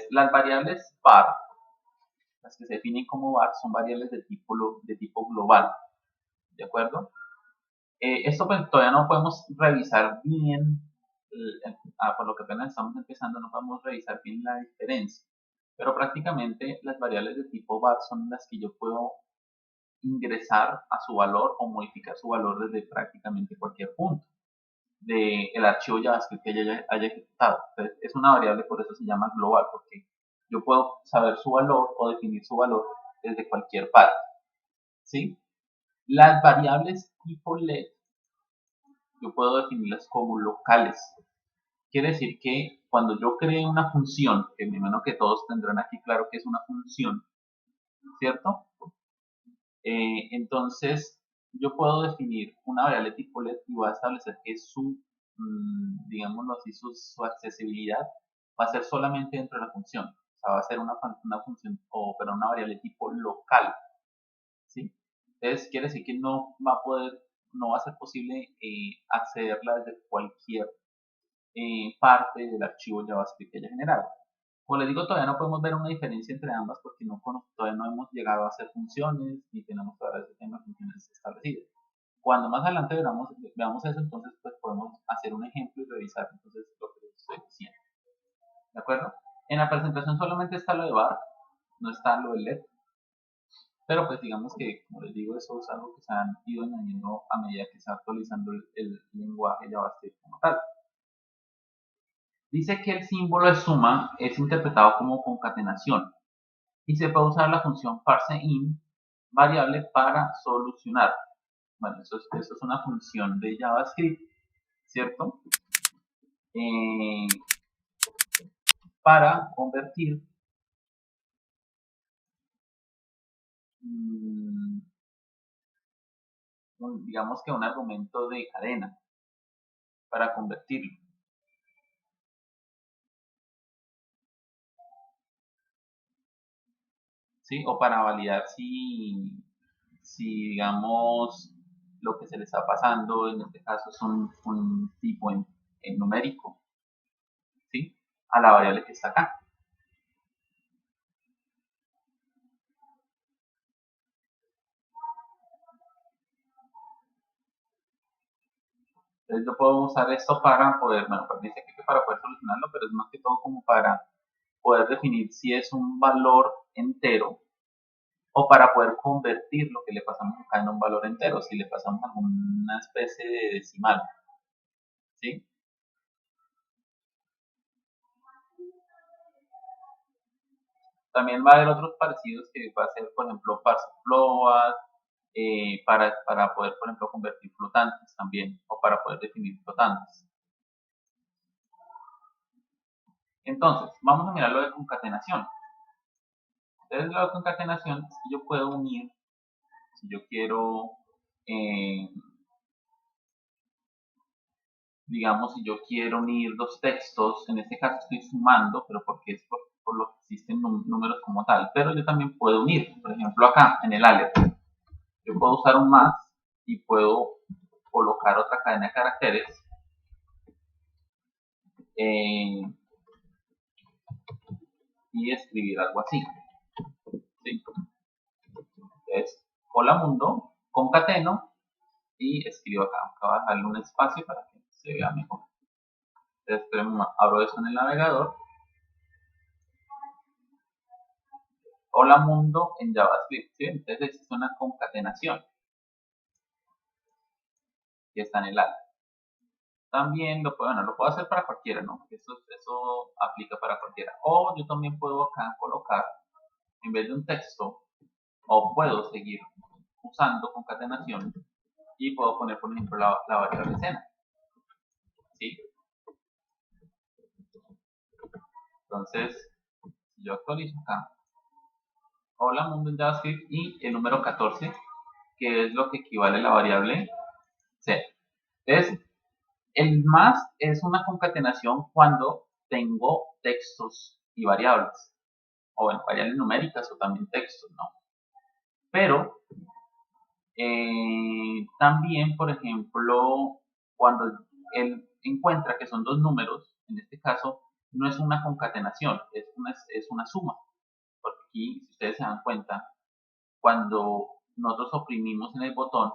Las variables var, las que se definen como var, son variables de tipo global, ¿de acuerdo? Esto pues todavía no podemos revisar bien, por lo que apenas estamos empezando, no podemos revisar bien la diferencia. Pero prácticamente las variables de tipo var son las que yo puedo ingresar a su valor o modificar su valor desde prácticamente cualquier punto del archivo JavaScript que haya ejecutado. Entonces, es una variable, por eso se llama global, porque yo puedo saber su valor o definir su valor desde cualquier parte. ¿Sí? Las variables tipo let yo puedo definirlas como locales. Quiere decir que cuando yo cree una función, que me imagino que todos tendrán aquí claro que es una función, ¿cierto? Entonces, yo puedo definir una variable tipo let y voy a establecer que su, digámoslo así, su accesibilidad va a ser solamente dentro de la función. O sea, va a ser una función, pero una variable tipo local, ¿sí? Entonces, quiere decir que no va a ser posible accederla desde cualquier parte del archivo JavaScript que haya generado. Como les digo, todavía no podemos ver una diferencia entre ambas porque todavía no hemos llegado a hacer funciones ni tenemos todavía ese tema de funciones establecidas. Cuando más adelante veamos eso, entonces pues podemos hacer un ejemplo y revisar entonces lo que les estoy diciendo. ¿De acuerdo? En la presentación solamente está lo de var, no está lo de let, pero pues digamos que, como les digo, eso es algo que se han ido añadiendo a medida que se va actualizando el lenguaje JavaScript como tal. Dice que el símbolo de suma es interpretado como concatenación y se puede usar la función parseInt variable para solucionar. Bueno, eso es una función de JavaScript, ¿cierto? Para convertir, digamos que un argumento de cadena, para convertirlo. ¿Sí? O para validar si digamos, lo que se le está pasando, en este caso es un tipo en numérico, ¿sí? A la variable que está acá. Entonces yo puedo usar esto para poder, bueno, pues dice que para poder solucionarlo, pero es más que todo como para poder definir si es un valor entero o para poder convertir lo que le pasamos acá en un valor entero, si le pasamos alguna especie de decimal, ¿sí? También va a haber otros parecidos que va a ser, por ejemplo, parse float, para poder, por ejemplo, convertir flotantes también, o para poder definir flotantes. Entonces, vamos a mirar lo de concatenación. Entonces, lo de concatenación es que yo puedo unir, si yo quiero, digamos, si yo quiero unir dos textos, en este caso estoy sumando, pero porque es por lo que existen números como tal, pero yo también puedo unir, por ejemplo, acá en el alert, yo puedo usar un más y puedo colocar otra cadena de caracteres y escribir algo así. ¿Sí? Entonces, hola mundo, concateno y escribo acá. Acabo de dejarle un espacio para que se vea mejor. Entonces, abro eso en el navegador. Hola mundo en JavaScript. ¿Sí? Entonces, es una concatenación que está en el ala. También lo puedo hacer para cualquiera, ¿no? Eso aplica para cualquiera. O yo también puedo acá colocar, en vez de un texto, o puedo seguir usando concatenación y puedo poner, por ejemplo, la variable escena. ¿Sí? Entonces, si yo actualizo acá, hola mundo en JavaScript y el número 14, que es lo que equivale a la variable C. Entonces, el más es una concatenación cuando tengo textos y variables, o bueno, variables numéricas o también textos, ¿no? Pero también, por ejemplo, cuando él encuentra que son dos números, en este caso no es una concatenación, es es una suma. Porque aquí, si ustedes se dan cuenta, cuando nosotros oprimimos en el botón,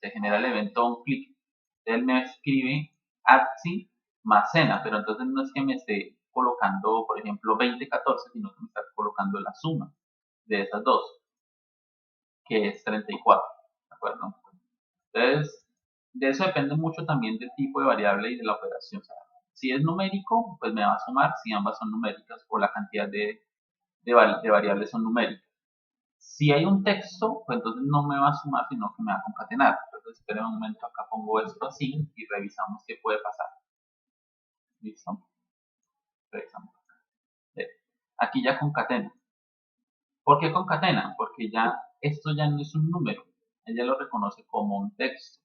se genera el evento un clic. Él me escribe ATSI más cena, pero entonces no es que me esté colocando, por ejemplo, 2014, sino que me está colocando la suma de esas dos, que es 34, ¿de acuerdo? Entonces, de eso depende mucho también del tipo de variable y de la operación. O sea, si es numérico, pues me va a sumar si ambas son numéricas o la cantidad de variables son numéricas. Si hay un texto, pues entonces no me va a sumar, sino que me va a concatenar. Entonces, esperen un momento, acá pongo esto así y revisamos qué puede pasar. ¿Listo? Revisamos. Aquí ya concatena. ¿Por qué concatena? Porque ya esto ya no es un número, ella lo reconoce como un texto.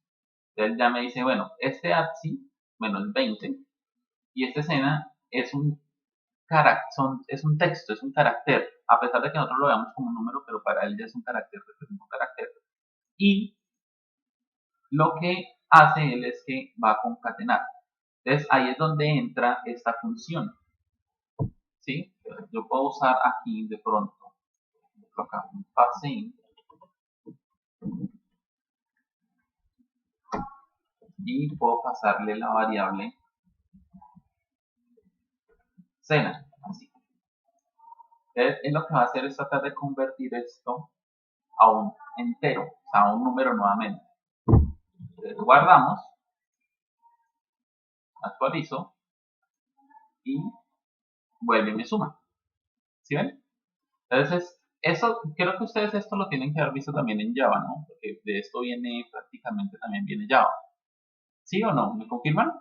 Entonces ya me dice, bueno, este ATSI menos 20 y esta escena es un es un texto, es un carácter, a pesar de que nosotros lo veamos como un número, pero para él ya es un carácter, representa un carácter. Y lo que hace él es que va a concatenar. Entonces ahí es donde entra esta función. ¿Sí? Yo puedo usar aquí de pronto, acá un parseInt y puedo pasarle la variable cena. Así. Entonces, él lo que va a hacer es tratar de convertir esto a un entero, o sea, a un número nuevamente. Entonces, guardamos, actualizo y vuelve y me suma. ¿Sí ven? Entonces, eso, creo que ustedes esto lo tienen que haber visto también en Java, ¿no? Porque de esto viene prácticamente también viene Java. ¿Sí o no? ¿Me confirman?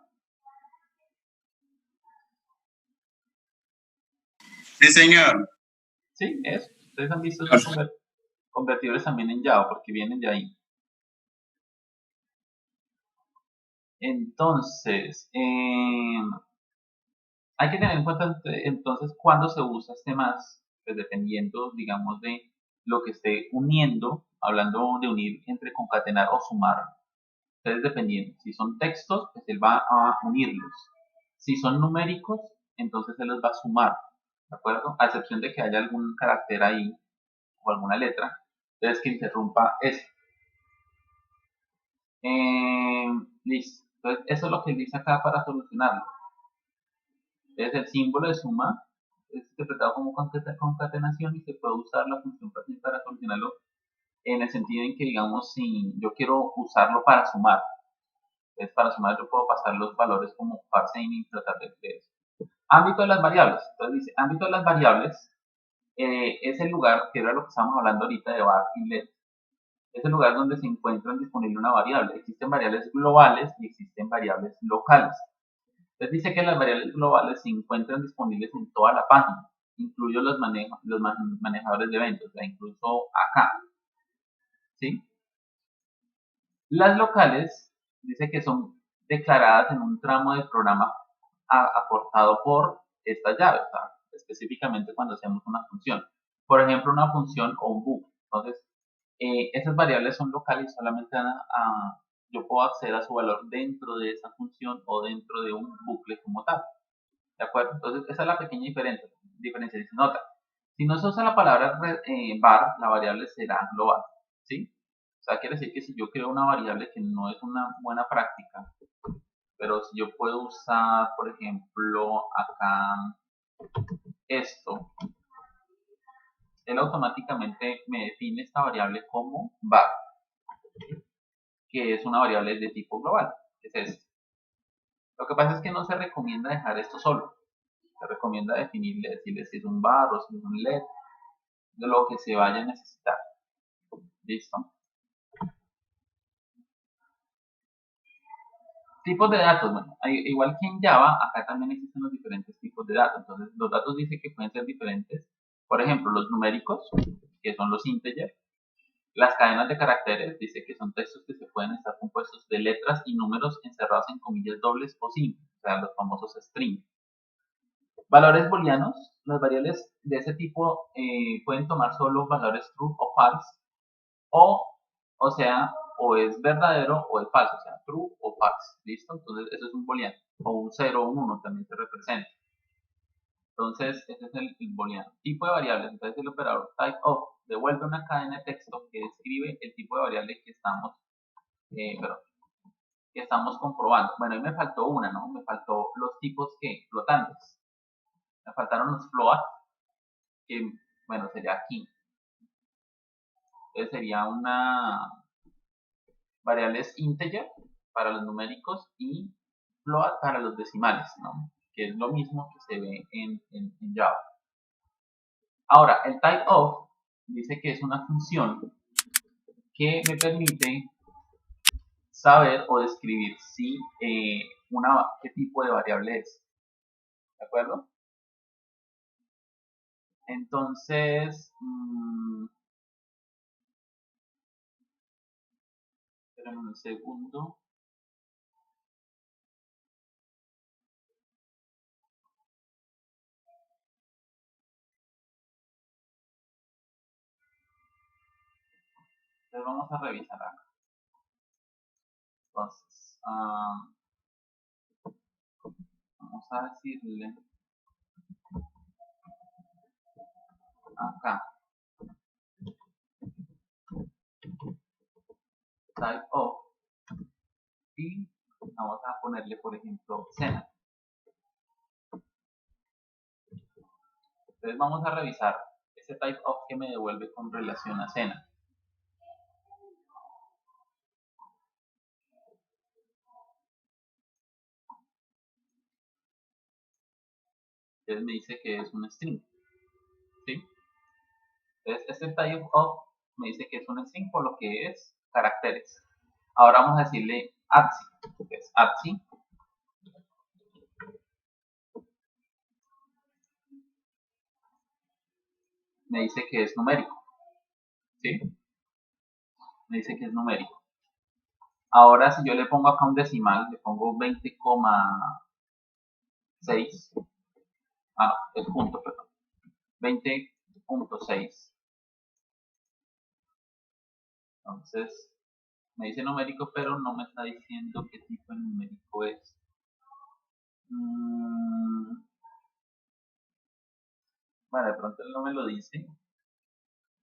Sí, señor. Sí, eso. Ustedes han visto esos convertidores también en Java porque vienen de ahí. Entonces, hay que tener en cuenta entonces cuándo se usa este más, pues dependiendo, digamos, de lo que esté uniendo, hablando de unir entre concatenar o sumar. Entonces, dependiendo, si son textos, pues él va a unirlos. Si son numéricos, entonces él los va a sumar, ¿de acuerdo? A excepción de que haya algún carácter ahí o alguna letra, entonces que interrumpa eso. Listo. Entonces, eso es lo que él dice acá para solucionarlo. Entonces, el símbolo de suma es interpretado como concatenación y se puede usar la función para solucionarlo en el sentido en que, digamos, si yo quiero usarlo para sumar, entonces para sumar yo puedo pasar los valores como parseInt y tratar de eso. Ámbito de las variables. Entonces dice, ámbito de las variables es el lugar, que era lo que estábamos hablando ahorita de var y let, es el lugar donde se encuentra disponible una variable. Existen variables globales y existen variables locales. Entonces dice que las variables globales se encuentran disponibles en toda la página, incluyo los manejadores de eventos, incluso acá. ¿Sí? Las locales dice que son declaradas en un tramo del programa aportado por esta llave, específicamente cuando hacemos una función. Por ejemplo, una función o un bucle. Entonces, esas variables son locales y solamente yo puedo acceder a su valor dentro de esa función o dentro de un bucle como tal. ¿De acuerdo? Entonces, esa es la pequeña diferencia. Dice, nota, si no se usa la palabra var, la variable será global. ¿Sí? O sea, quiere decir que si yo creo una variable que no es una buena práctica, pero si yo puedo usar, por ejemplo, acá esto, él automáticamente me define esta variable como var, que es una variable de tipo global, que es esto. Lo que pasa es que no se recomienda dejar esto solo. Se recomienda definirle, decirle si es un var o si es un let, de lo que se vaya a necesitar. ¿Listo? Tipos de datos, bueno, igual que en Java, acá también existen los diferentes tipos de datos. Entonces, los datos dice que pueden ser diferentes. Por ejemplo, los numéricos, que son los integers. Las cadenas de caracteres, dice que son textos que se pueden estar compuestos de letras y números encerrados en comillas dobles o simples, o sea, los famosos strings. Valores booleanos, las variables de ese tipo pueden tomar solo valores true o false, o sea, o es verdadero o es falso, o sea, true o false, ¿listo? Entonces eso es un booleano, o un 0 o un 1 también se representa. Entonces, ese es el booleano. Tipo de variables. Entonces, el operador type of devuelve una cadena de texto que describe el tipo de variable que estamos comprobando. Bueno, ahí me faltó una, ¿no? Me faltó los tipos flotantes. Me faltaron los float, que, bueno, sería aquí. Entonces, sería una variables integer para los numéricos y float para los decimales, ¿no? Que es lo mismo que se ve en Java. Ahora, el type of dice que es una función que me permite saber o describir si qué tipo de variable es. ¿De acuerdo? Entonces, esperen un segundo. Entonces vamos a revisar acá. Entonces, vamos a decirle acá type of y vamos a ponerle, por ejemplo, cena. Entonces vamos a revisar ese type of que me devuelve con relación a cena. Entonces me dice que es un string. ¿Sí? Entonces este type of me dice que es un string por lo que es caracteres. Ahora vamos a decirle ATSI, que es ATSI. Me dice que es numérico. ¿Sí? Me dice que es numérico. Ahora si yo le pongo acá un decimal, le pongo 20,6. No, es punto, perdón. 20.6. Entonces, me dice numérico, pero no me está diciendo qué tipo de numérico es. Bueno, de pronto él no me lo dice.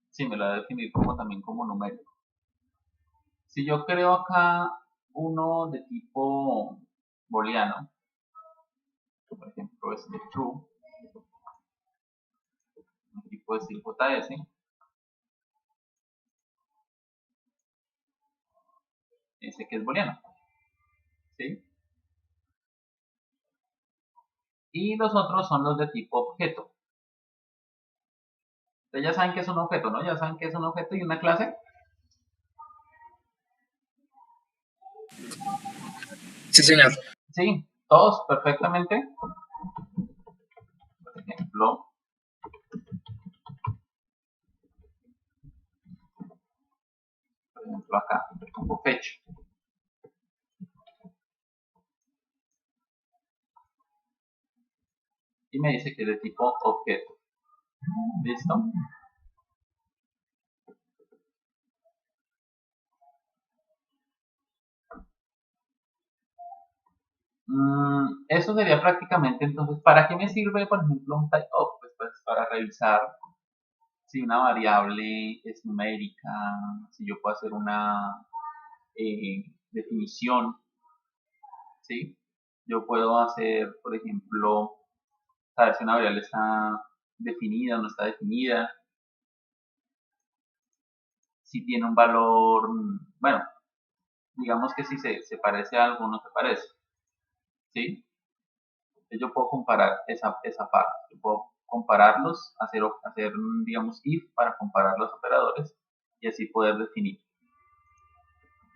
Sí, me lo va a definir también como numérico. Si yo creo acá uno de tipo booleano, por ejemplo este true, un tipo de decir JS, dice que es booleano. ¿Sí? Y los otros son los de tipo objeto. Ustedes ya saben que es un objeto, ¿no? Ya saben que es un objeto y una clase. Sí, señor. Sí, todos perfectamente. Por ejemplo, acá, pongo fetch. Y me dice que es de tipo objeto. ¿Listo? Eso sería prácticamente, entonces, ¿para qué me sirve, por ejemplo, un type of? Pues para revisar si una variable es numérica, si yo puedo hacer una definición, ¿sí? Yo puedo hacer, por ejemplo, saber si una variable está definida o no está definida, si tiene un valor, bueno, digamos que si se parece a algo o no se parece, ¿sí? Entonces yo puedo comparar esa parte, yo puedo compararlos, hacer digamos, if para comparar los operadores y así poder definir.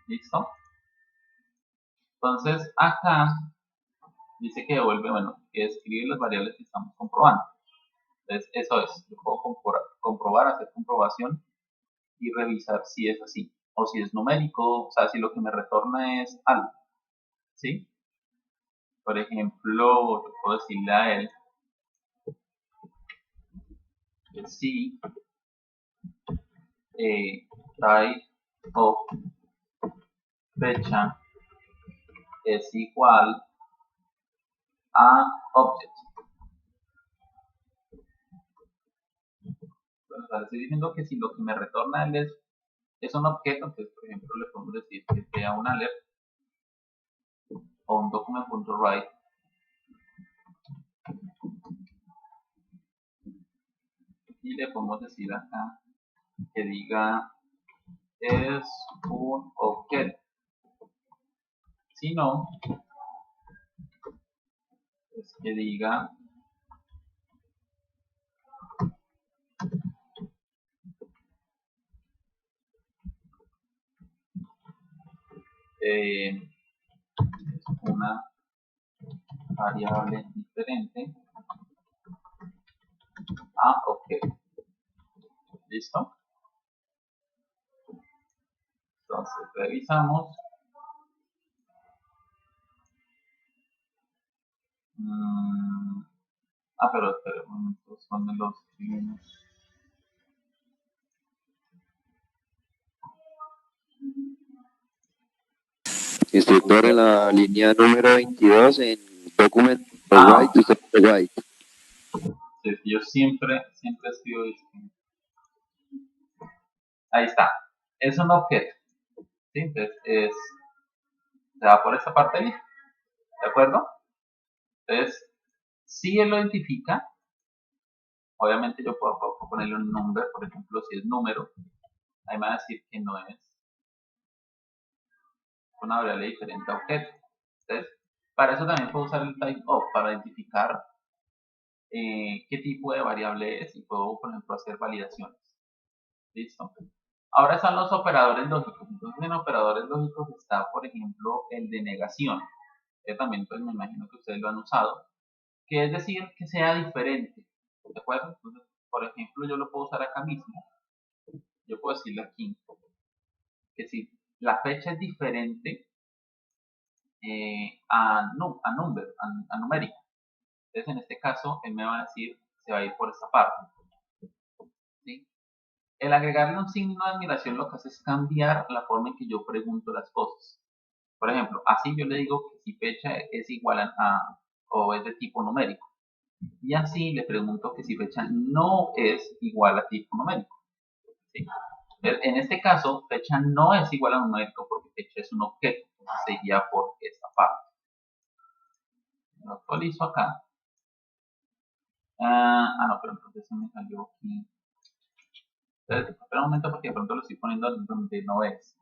¿Listo? Entonces acá dice que devuelve, bueno, que describe las variables que estamos comprobando. Entonces eso es, yo puedo comprobar, hacer comprobación y revisar si es así o si es numérico, o sea, si lo que me retorna es algo, ¿sí? Por ejemplo, yo puedo decirle a él que si type of fecha es igual a object. sea, le estoy diciendo que si lo que me retorna él es un objeto, entonces, por ejemplo, le podemos decir que sea un alert o un document.write y le podemos decir acá que diga es un objeto. Si no, es que diga es una variable diferente a objeto. ¿Listo? Entonces revisamos. Pero espera un momento, ¿dónde los escribimos? Instructor, en la línea número 22 en document.write, usted write. Sí, yo siempre escribo esto. Ahí está. Es un objeto. ¿Sí? Entonces se va por esta parte ahí. ¿De acuerdo? Entonces, si él lo identifica, obviamente yo puedo ponerle un nombre, por ejemplo, si es número, ahí me va a decir que no es una variable diferente a objeto. Entonces, para eso también puedo usar el type of para identificar qué tipo de variable es y puedo, por ejemplo, hacer validaciones. ¿Listo? Ahora están los operadores lógicos. Entonces, en operadores lógicos está, por ejemplo, el de negación. Que también, pues, me imagino que ustedes lo han usado. Que es decir, que sea diferente. ¿De acuerdo? Entonces, por ejemplo, yo lo puedo usar acá mismo. Yo puedo decirle aquí que si la fecha es diferente a numérico. Entonces, en este caso, él me va a decir, se va a ir por esta parte. ¿Sí? El agregarle un signo de admiración lo que hace es cambiar la forma en que yo pregunto las cosas. Por ejemplo, así yo le digo que si fecha es igual o es de tipo numérico. Y así le pregunto que si fecha no es igual a tipo numérico. ¿Sí? En este caso, fecha no es igual a numérico porque fecha es un objeto. Entonces seguía por esta parte. Lo actualizo acá. No, pero entonces se me salió aquí. Entonces, espera un momento porque de pronto lo estoy poniendo donde no es.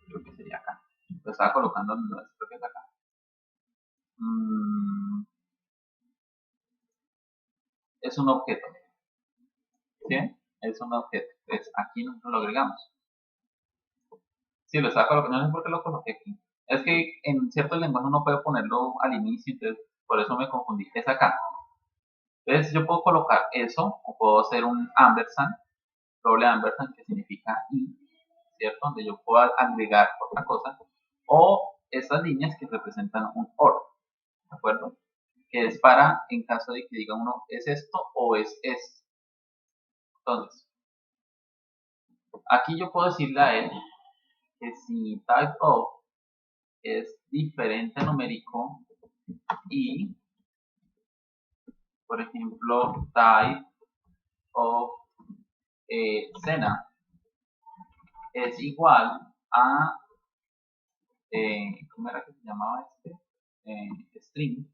Creo que sería acá. Lo estaba colocando donde no es, creo que es acá. Es un objeto. ¿Sí? Es un objeto. Entonces, aquí nosotros lo agregamos. Sí, lo estaba colocando, no sé por qué lo coloqué aquí. Es que en ciertos lenguajes uno puede ponerlo al inicio, entonces por eso me confundí. Es acá. Entonces yo puedo colocar eso, o puedo hacer un ampersand, doble ampersand, que significa y, ¿cierto? Donde yo puedo agregar otra cosa, o estas líneas que representan un or, ¿de acuerdo? Que es para, en caso de que diga uno, ¿es esto o es esto? Entonces, aquí yo puedo decirle a él que si type of es diferente a numérico y, por ejemplo, type of Sena es igual a, ¿cómo era que se llamaba este? String.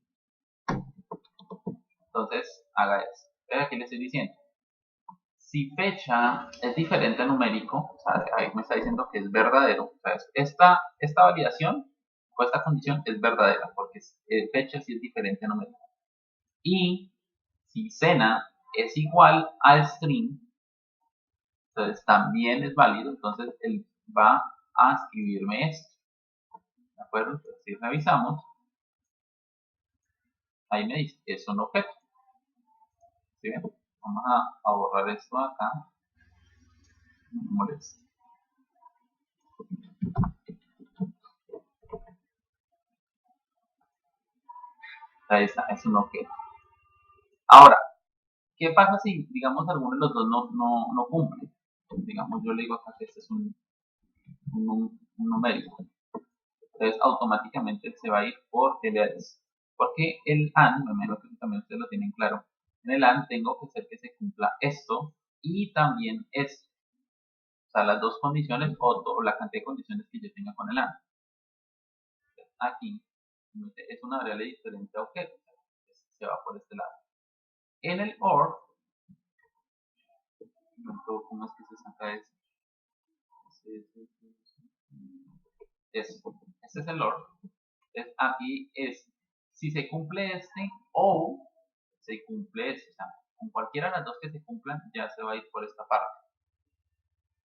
Entonces, haga eso. Entonces, aquí le estoy diciendo, si fecha es diferente a numérico, o sea, ahí me está diciendo que es verdadero, o sea, esta validación o esta condición es verdadera, porque fecha sí es diferente a numérico. Y si Sena es igual a string, entonces también es válido, entonces él va a escribirme esto. ¿De acuerdo? Entonces, si revisamos, ahí me dice, es un objeto. ¿Sí ven? Vamos a borrar esto acá. No me molesta. Ahí está, es un objeto. Ahora, ¿qué pasa si, digamos, alguno de los dos no cumple? Pues, digamos, yo le digo acá que este es un numérico. Entonces, automáticamente se va a ir por el else. Porque el AND, me imagino que también ustedes lo tienen claro, en el AND tengo que hacer que se cumpla esto y también esto. O sea, las dos condiciones o la cantidad de condiciones que yo tenga con el AND. Aquí es una variable diferente a objeto, se va por este lado. En el OR, ¿cómo es que se saca eso? Este es el OR. Entonces, aquí es si se cumple este o se cumple este. O sea, con cualquiera de las dos que se cumplan, ya se va a ir por esta parte.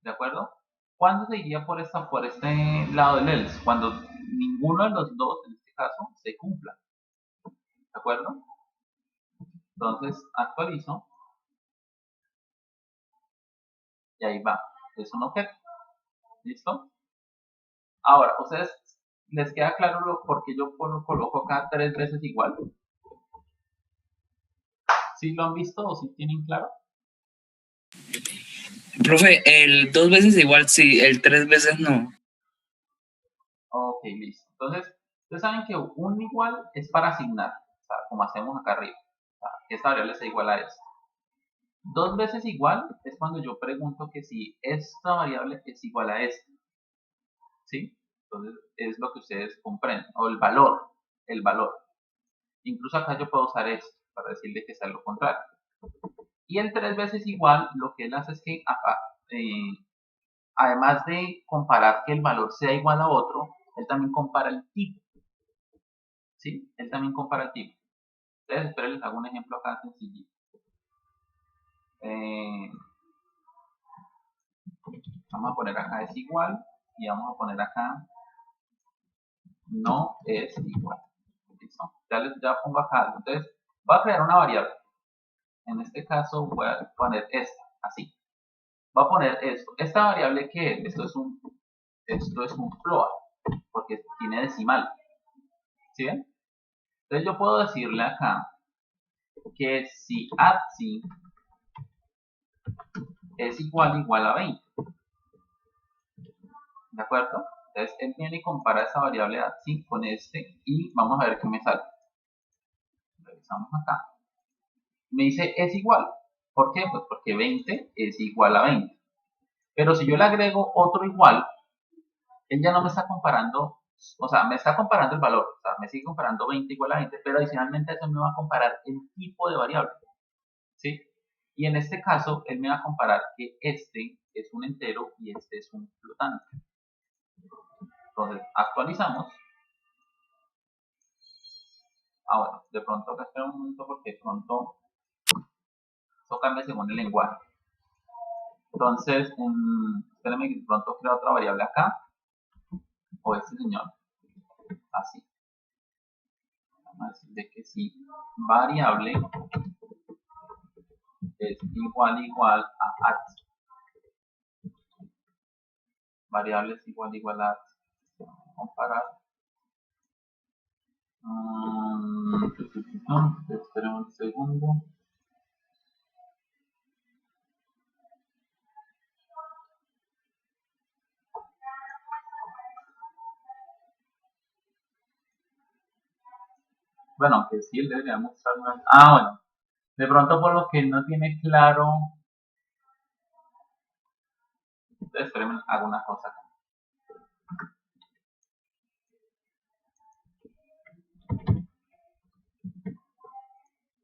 ¿De acuerdo? ¿Cuándo se iría por este lado del else? Cuando ninguno de los dos, en este caso, se cumpla. ¿De acuerdo? Entonces actualizo y ahí va. Es un objeto. ¿Listo? Ahora, ¿ustedes les queda claro por qué yo coloco acá 3 veces igual? ¿Sí lo han visto o sí tienen claro? Profe, el 2 veces igual sí, el 3 veces no. Ok, listo. Entonces, ustedes saben que un igual es para asignar, o sea, como hacemos acá arriba. O sea, que esta variable sea igual a esta. 2 veces igual es cuando yo pregunto que si esta variable es igual a esta. ¿Sí? Entonces, es lo que ustedes comprenden. O el valor. El valor. Incluso acá yo puedo usar esto para decirle que sea lo contrario. Y el 3 veces igual, lo que él hace es que acá, además de comparar que el valor sea igual a otro, él también compara el tipo. ¿Sí? Él también compara el tipo. Entonces, espero les hago un ejemplo acá sencillito. Vamos a poner acá es igual y vamos a poner acá no es igual. ¿Listo? Ya pongo acá algo. Entonces, voy a crear una variable. En este caso voy a poner esta, así. Voy a poner esto. Esta variable que es, esto es un float, porque tiene decimal. ¿Sí ven? Entonces yo puedo decirle acá que si ATSI es igual a 20. ¿De acuerdo? Entonces él viene y compara esa variable ATSI con este y vamos a ver qué me sale. Revisamos acá. Me dice es igual. ¿Por qué? Pues porque 20 es igual a 20. Pero si yo le agrego otro igual, él ya no me está comparando, o sea, me está comparando el valor, o sea, me sigue comparando 20 igual a 20, pero adicionalmente a eso me va a comparar el tipo de variable, ¿sí? Y en este caso, él me va a comparar que este es un entero y este es un flotante. Entonces, actualizamos. Ah, bueno, de pronto acá espera un momento porque de pronto eso cambia según el lenguaje. Entonces, espérenme que de pronto creo otra variable acá, o este señor, así. Vamos a decirle que sí, variable es igual a ATS. Variable es igual a ATS. Vamos a comparar. Esperen un segundo. Bueno, aunque sí, él debería mostrar una... Ah, bueno. De pronto por lo que no tiene claro... Entonces, esperen, hago una cosa acá.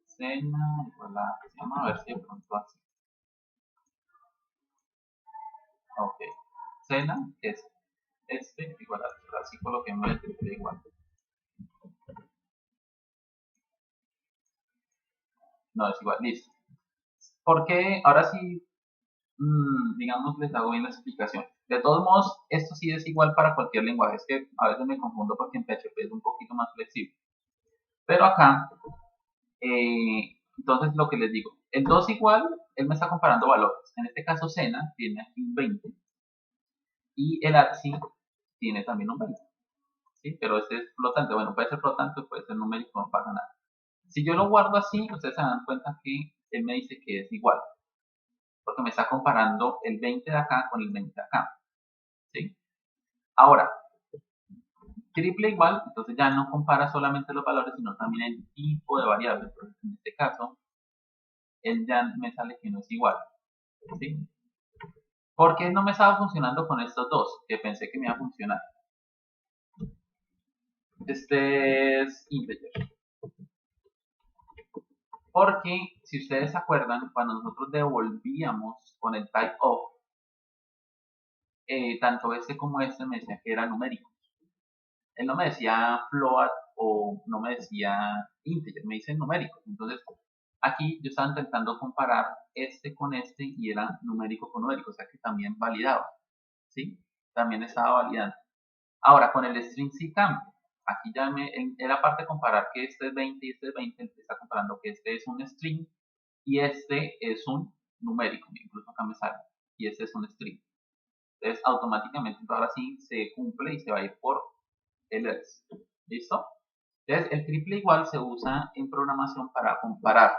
Sena igual a... Vamos a ver si de pronto así. Ok. Sena es este igual a... Así coloquemos el triple igual. No, es igual, listo. Porque ahora sí, digamos, les hago bien la explicación. De todos modos, esto sí es igual para cualquier lenguaje. Es que a veces me confundo porque en PHP es un poquito más flexible. Pero acá, entonces lo que les digo, el 2 igual, él me está comparando valores. En este caso, Sena tiene aquí un 20 y el ATSI tiene también un 20. ¿Sí? Pero este es flotante. Bueno, puede ser flotante, puede ser numérico, no pasa nada. Si yo lo guardo así, ustedes se dan cuenta que él me dice que es igual. Porque me está comparando el 20 de acá con el 20 de acá. ¿Sí? Ahora, triple igual, entonces ya no compara solamente los valores, sino también el tipo de variable. Entonces, en este caso, él ya me sale que no es igual. ¿Sí? ¿Por qué no me estaba funcionando con estos dos? Que pensé que me iba a funcionar. Este es integer. Porque, si ustedes se acuerdan, cuando nosotros devolvíamos con el type of, tanto este como este me decía que era numérico. Él no me decía float o no me decía integer, me dice numérico. Entonces, aquí yo estaba intentando comparar este con este y era numérico con numérico, o sea que también validaba. ¿Sí? También estaba validando. Ahora, con el string sí cambia. Aquí ya era parte de comparar que este es 20 y este es 20, está comparando que este es un string y este es un numérico, incluso acá me sale, y este es un string. Entonces, automáticamente, ahora sí se cumple y se va a ir por el else. ¿Listo? Entonces, el triple igual se usa en programación para comparar,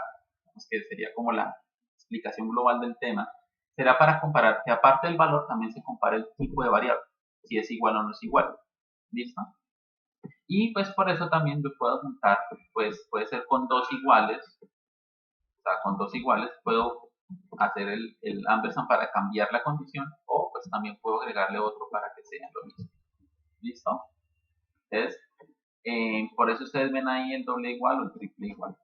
que sería como la explicación global del tema. Será para comparar que aparte del valor también se compara el tipo de variable, si es igual o no es igual. ¿Listo? Y pues por eso también me puedo juntar, pues puede ser con dos iguales, o sea, con dos iguales puedo hacer el ampersand para cambiar la condición, o pues también puedo agregarle otro para que sea lo mismo. ¿Listo? Entonces, por eso ustedes ven ahí el doble igual o el triple igual.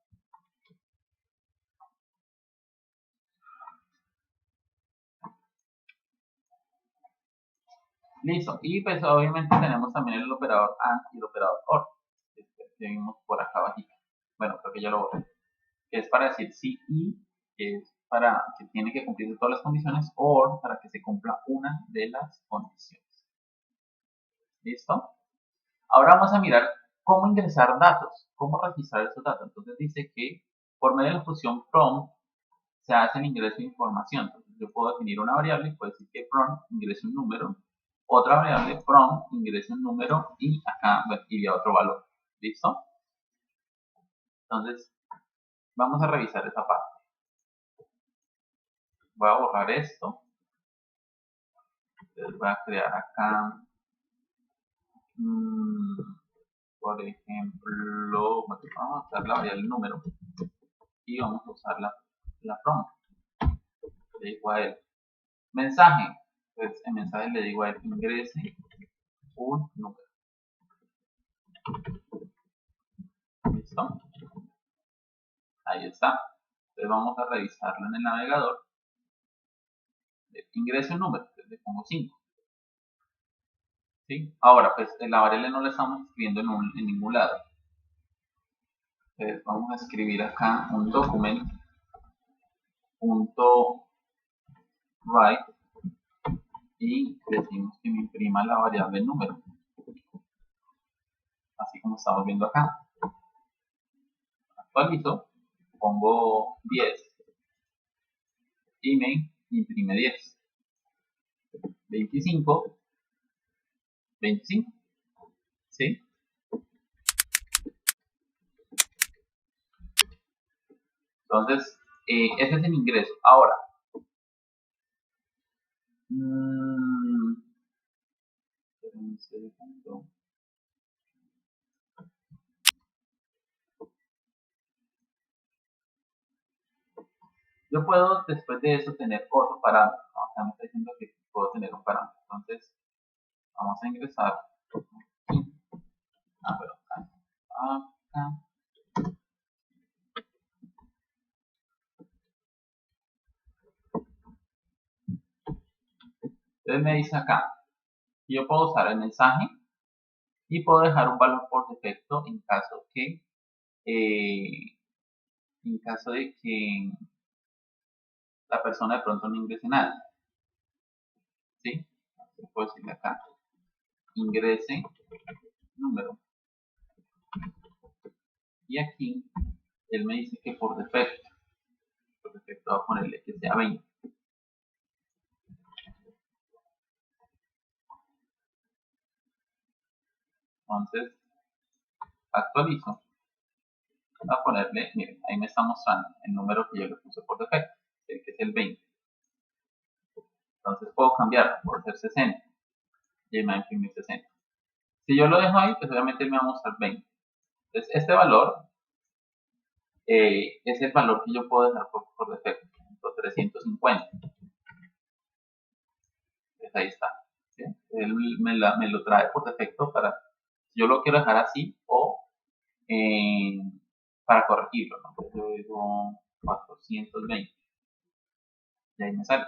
Listo. Y pues obviamente tenemos también el operador AND y el operador OR, que vimos por acá abajo. Bueno, creo que ya lo borré. Que es para decir sí y, que es para que tiene que cumplir todas las condiciones, OR para que se cumpla una de las condiciones. ¿Listo? Ahora vamos a mirar cómo ingresar datos, cómo registrar esos datos. Entonces dice que por medio de la función prompt se hace el ingreso de información. Entonces yo puedo definir una variable y puedo decir que prompt ingrese un número, otra variable prompt ingrese un número y acá iría otro valor. ¿Listo? Entonces vamos a revisar esa parte. Voy a borrar esto. Entonces voy a crear acá, por ejemplo, vamos a usar la variable número y vamos a usar la prompt. Le digo a él mensaje. Pues en mensaje le digo a él ingrese un número. ¿Listo? Ahí está. Entonces vamos a revisarlo en el navegador. Ingrese un número. Entonces le pongo 5. ¿Sí? Ahora, pues la variable no la estamos escribiendo en ningún lado. Entonces vamos a escribir acá un document.write y decimos que me imprima la variable número. Así como estamos viendo acá. Actualizo, pongo 10 y me imprime 10. 25, 25. ¿Sí? Entonces, ese es el ingreso. Ahora, un segundo. Yo puedo después de eso tener otro parámetro. ¿No? Acá me está diciendo que puedo tener un parámetro. Entonces, vamos a ingresar. Pero acá. Entonces me dice acá que yo puedo usar el mensaje y puedo dejar un valor por defecto en caso de que la persona de pronto no ingrese nada. ¿Sí? Entonces puedo decirle acá ingrese número. Y aquí él me dice que por defecto va a ponerle que sea 20. Entonces actualizo. Voy a ponerle, miren, ahí me está mostrando el número que yo le puse por defecto, que es el 20. Entonces puedo cambiarlo por ser 60 y me va a imprimir 60. Si yo lo dejo ahí, pues obviamente me va a mostrar 20. Entonces, este valor es el valor que yo puedo dejar por defecto, por 350. Entonces, ahí está. ¿Sí? Él me lo trae por defecto para, yo lo quiero dejar así o para corregirlo, ¿no? Entonces yo digo 420 y ahí me sale.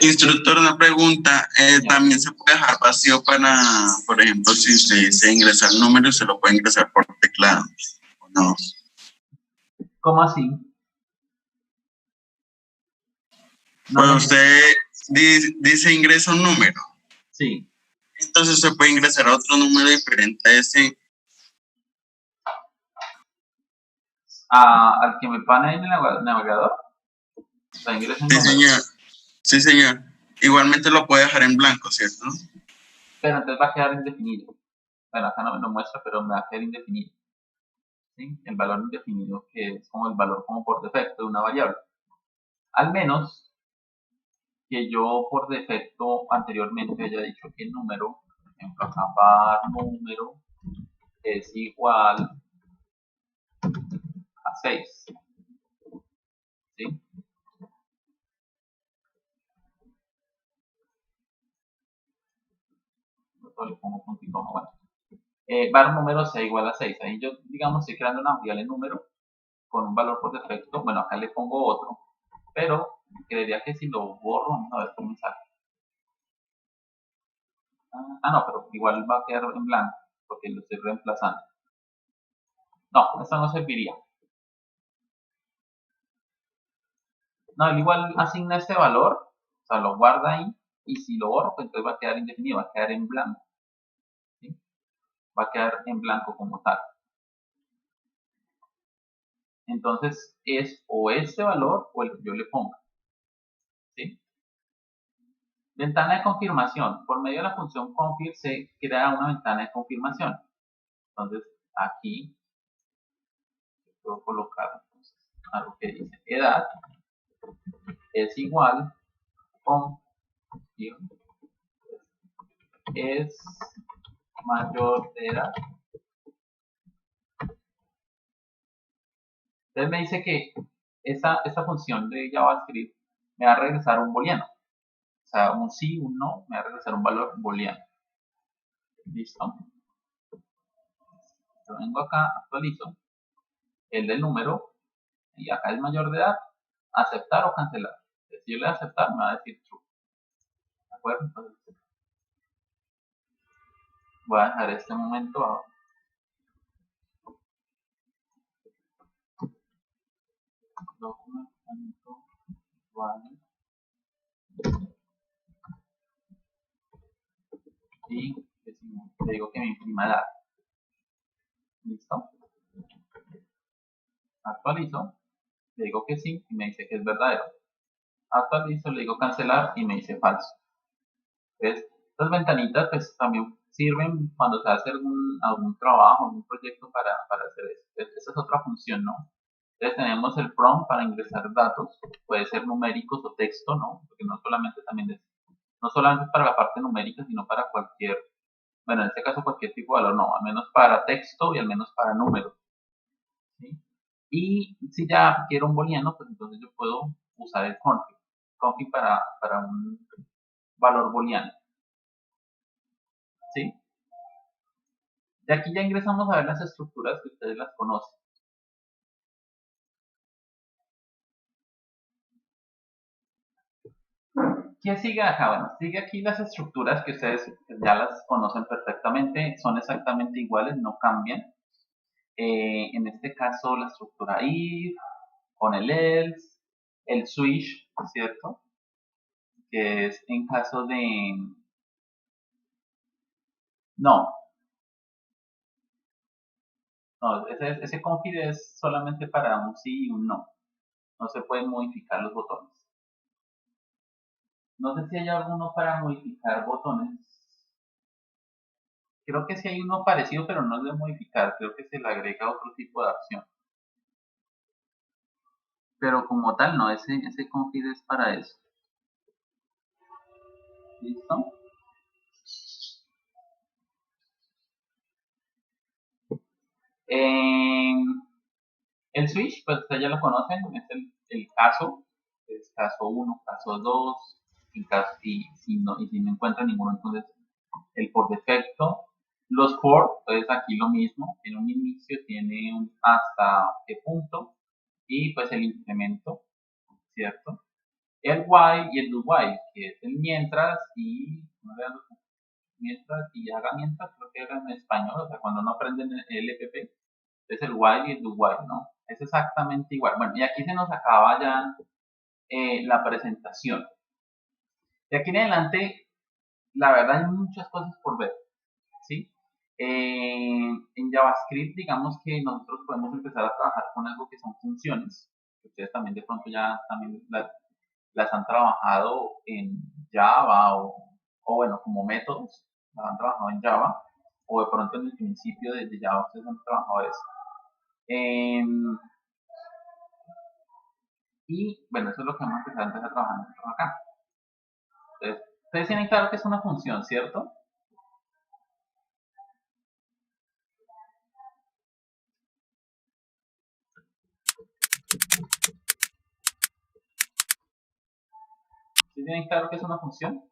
Instructor, una pregunta. También se puede dejar vacío para, por ejemplo, si usted dice ingresar el número, se lo puede ingresar por teclado. ¿O no? ¿Cómo así? No Cuando le- usted dice ingresa un número, Sí. entonces se puede ingresar a otro número diferente a ese. Al que me pone en el navegador, la ingreso en Sí, número. señor. Sí, señor. Igualmente lo puede dejar en blanco, ¿cierto? Pero entonces va a quedar indefinido. Bueno, acá no me lo muestra, pero me va a quedar indefinido. ¿Sí? El valor indefinido, que es como el valor como por defecto de una variable. Al menos que yo por defecto anteriormente haya dicho que el número, por ejemplo, acá var número es igual a 6. ¿Sí? Yo le pongo punto y coma, bueno. Var número sea igual a 6. Ahí yo, digamos, estoy creando una variable número con un valor por defecto. Bueno, acá le pongo otro, pero creería que si lo borro, a ver cómo me sale. No, pero igual va a quedar en blanco porque lo estoy reemplazando. No, esto no serviría. No, él igual asigna este valor, o sea, lo guarda ahí, y si lo borro, pues entonces va a quedar indefinido, va a quedar en blanco. ¿Sí? Va a quedar en blanco como tal. Entonces es o este valor o el que yo le ponga. ¿Sí? Ventana de confirmación. Por medio de la función confir se crea una ventana de confirmación. Entonces aquí puedo colocar entonces, algo que dice edad es igual confir es mayor de edad. Entonces me dice que esta función de JavaScript me va a regresar un booleano. O sea, un sí, un no, me va a regresar un valor booleano. Listo. Yo vengo acá, actualizo el del número y acá es mayor de edad, aceptar o cancelar. Si yo le doy a aceptar, me va a decir true. ¿De acuerdo? Entonces, voy a dejar este momento a document.vale y le digo que me imprima edad. ¿Listo? Actualizo, le digo que sí y me dice que es verdadero. Actualizo, le digo cancelar y me dice falso. Entonces, estas ventanitas pues también sirven cuando se hace algún trabajo, algún proyecto para hacer eso. Esa es otra función, ¿no? Entonces tenemos el prompt para ingresar datos, puede ser numéricos o texto, ¿no? Porque no solamente también no solamente para la parte numérica, sino para cualquier, bueno, en este caso cualquier tipo de valor, no, al menos para texto y al menos para números, ¿sí? Y si ya quiero un booleano, pues entonces yo puedo usar el config para un valor booleano, ¿sí? De aquí ya ingresamos a ver las estructuras que ustedes las conocen. ¿Qué sigue acá? Bueno, sigue aquí las estructuras que ustedes ya las conocen perfectamente, son exactamente iguales, no cambian. En este caso la estructura if, con el else, el switch, ¿cierto? Que es en caso de... No, no, ese config es solamente para un sí y un no. No se pueden modificar los botones. No sé si hay alguno para modificar botones. Creo que sí hay uno parecido, pero no es de modificar. Creo que se le agrega otro tipo de acción. Pero como tal, no, ese config es para eso. ¿Listo? El switch, pues ustedes ya lo conocen, es el caso, es caso 1, caso 2, y si no encuentra ninguno, entonces el por defecto. Los for, pues aquí lo mismo, tiene un inicio, tiene un hasta qué punto, y pues el incremento, ¿cierto? El while y el do while, que es el mientras y mientras y haga mientras, creo que era en español, o sea, cuando no aprenden el LPP, es el while y el do while, ¿no? Es exactamente igual. Bueno, y aquí se nos acaba ya la presentación. De aquí en adelante, la verdad hay muchas cosas por ver, ¿sí? En JavaScript, digamos que nosotros podemos empezar a trabajar con algo que son funciones. Ustedes también de pronto ya también las han trabajado en Java o bueno, como métodos, las han trabajado en Java, o de pronto en el principio de Java ustedes han trabajado eso. Y bueno, eso es lo que vamos a empezar a trabajar nosotros acá. Entonces, ustedes tienen claro que es una función, ¿cierto? ¿Sí tienen claro que es una función?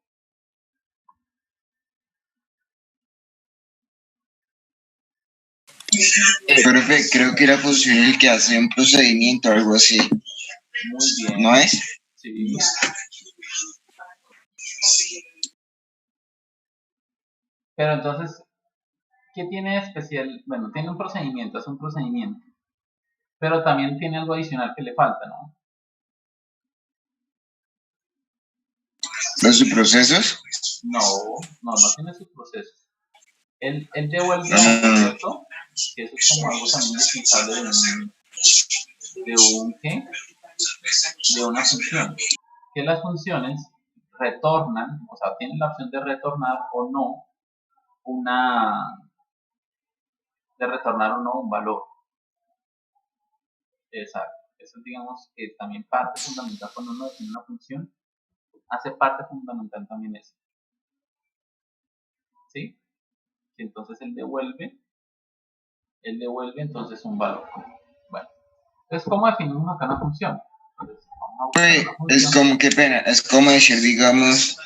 Profe, creo que la función es el que hace un procedimiento o algo así, Muy bien. ¿no es? Sí. Pero entonces, ¿qué tiene de especial? Bueno, tiene un procedimiento, es un procedimiento. Pero también tiene algo adicional que le falta, ¿no? ¿Los subprocesos? No tiene sus procesos. Él devuelve No, algo, no, no. ¿cierto? Que eso es como algo también indispensable ¿qué? De una función. Que las funciones retornan, o sea, tienen la opción de retornar o no un valor. Exacto. Eso digamos que también parte fundamental cuando uno define una función, hace parte fundamental también eso. ¿Sí? Entonces él devuelve entonces un valor. Bueno, entonces ¿cómo definimos acá una función? Entonces, vamos a buscar Profe, una es función. como, qué pena, es como decir, digamos,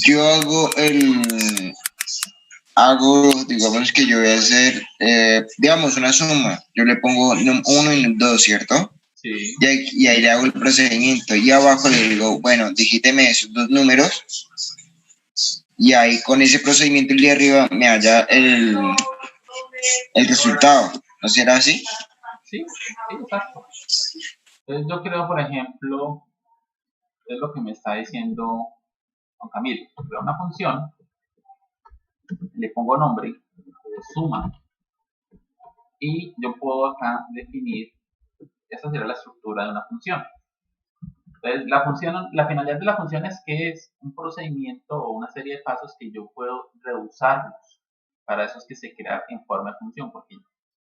yo digamos que yo voy a hacer, digamos, una suma. Yo le pongo 1 y 2, ¿cierto? Sí. Y ahí le hago el procedimiento. Y abajo le digo, bueno, digíteme esos dos números. Y ahí con ese procedimiento el de arriba me halla el resultado. ¿No será así? Sí, exacto. Entonces yo creo, por ejemplo, es lo que me está diciendo Juan Camilo. Creo una función, le pongo nombre, suma, y yo puedo acá definir, esa sería la estructura de una función. Entonces, la finalidad de la función es que es un procedimiento o una serie de pasos que yo puedo reusarlos. Para eso es que se crea en forma de función, porque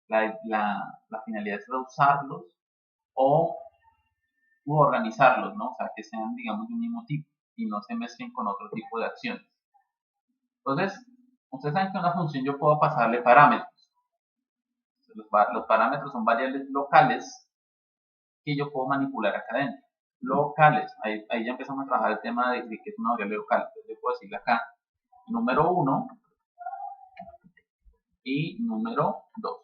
la finalidad es reusarlos o organizarlos, ¿no? O sea, que sean, digamos, de un mismo tipo y no se mezclen con otro tipo de acciones. Entonces, ustedes saben que a una función yo puedo pasarle parámetros. Los parámetros son variables locales que yo puedo manipular acá adentro. Locales, ahí ya empezamos a trabajar el tema de que es una variable local. Entonces yo puedo decirle acá número 1 y número 2.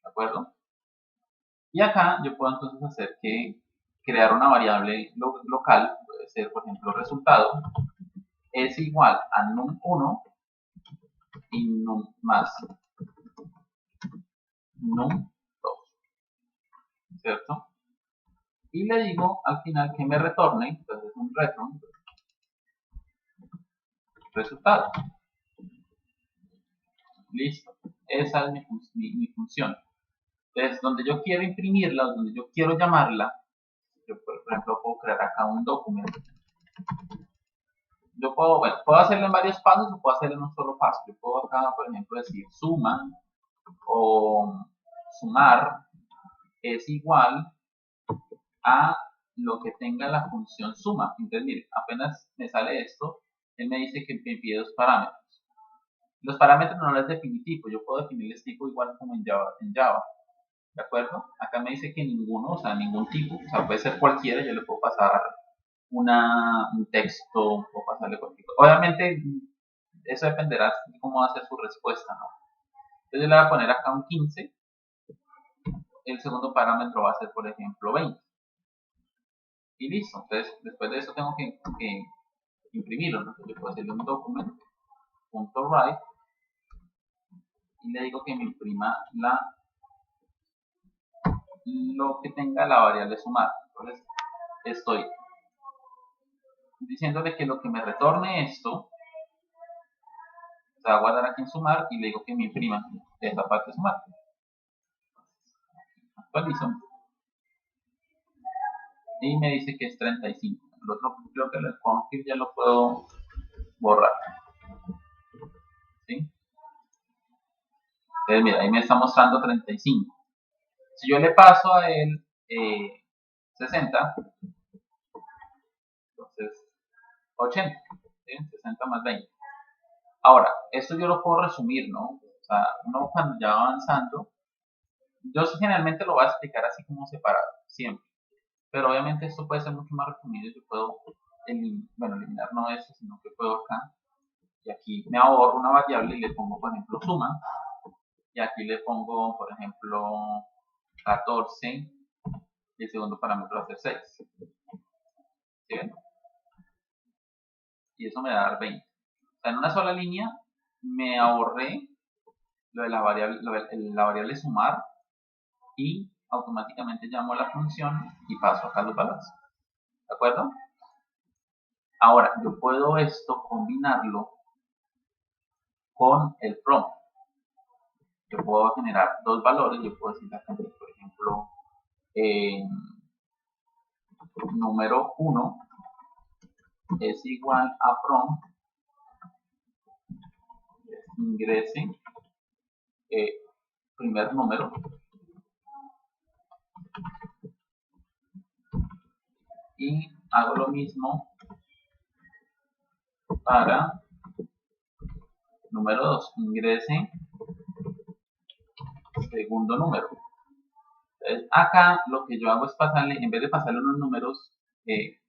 ¿De acuerdo? Y acá yo puedo entonces hacer que crear una variable local, puede ser por ejemplo resultado, es igual a num1 y num más num2, ¿cierto? Y le digo al final que me retorne, entonces un return, resultado. Listo. Esa es mi función. Entonces, donde yo quiero imprimirla, donde yo quiero llamarla, yo por ejemplo puedo crear acá un documento. Yo puedo hacerlo en varios pasos o puedo hacerlo en un solo paso. Yo puedo acá, por ejemplo, decir suma o sumar es igual a lo que tenga la función suma. Entonces, mire, apenas me sale esto, él me dice que me pide dos parámetros. Los parámetros no les definí tipo, yo puedo definirles tipo igual como en Java, ¿de acuerdo? Acá me dice que ninguno, o sea, ningún tipo, o sea, puede ser cualquiera, yo le puedo pasar un texto, puedo pasarle cualquier cosa. Obviamente, eso dependerá de cómo va a ser su respuesta, ¿no? Entonces yo le voy a poner acá un 15, el segundo parámetro va a ser, por ejemplo, 20. Y listo, entonces después de eso tengo que imprimirlo, ¿no? Entonces yo puedo hacerle un document.write y le digo que me imprima lo que tenga la variable sumar. Entonces estoy diciéndole que lo que me retorne esto se va a guardar aquí en sumar y le digo que me imprima esta parte de sumar. Actualizo y me dice que es 35. El otro creo que el config ya lo puedo borrar. ¿Sí? Entonces mira, ahí me está mostrando 35. Si yo le paso a él 60, entonces 80, ¿sí? 60 más 20. Ahora, esto yo lo puedo resumir, ¿no? O sea, uno cuando ya va avanzando, yo generalmente lo voy a explicar así como separado, siempre. Pero obviamente esto puede ser mucho más resumido. Yo puedo eliminar no esto, sino que puedo acá, y aquí me ahorro una variable y le pongo, por ejemplo, suma, y aquí le pongo, por ejemplo, 14, y el segundo parámetro va a ser 6. ¿Sí ven? Y eso me va a dar 20. O sea, en una sola línea me ahorré lo de la variable sumar y automáticamente llamo a la función y paso acá los valores. ¿De acuerdo? Ahora, yo puedo esto combinarlo con el prompt. Yo puedo generar dos valores, yo puedo decir acá, por ejemplo, número 1 es igual a prompt, ingrese primer número y hago lo mismo para número 2, ingrese segundo número. Entonces, acá lo que yo hago es pasarle, en vez de pasarle unos números,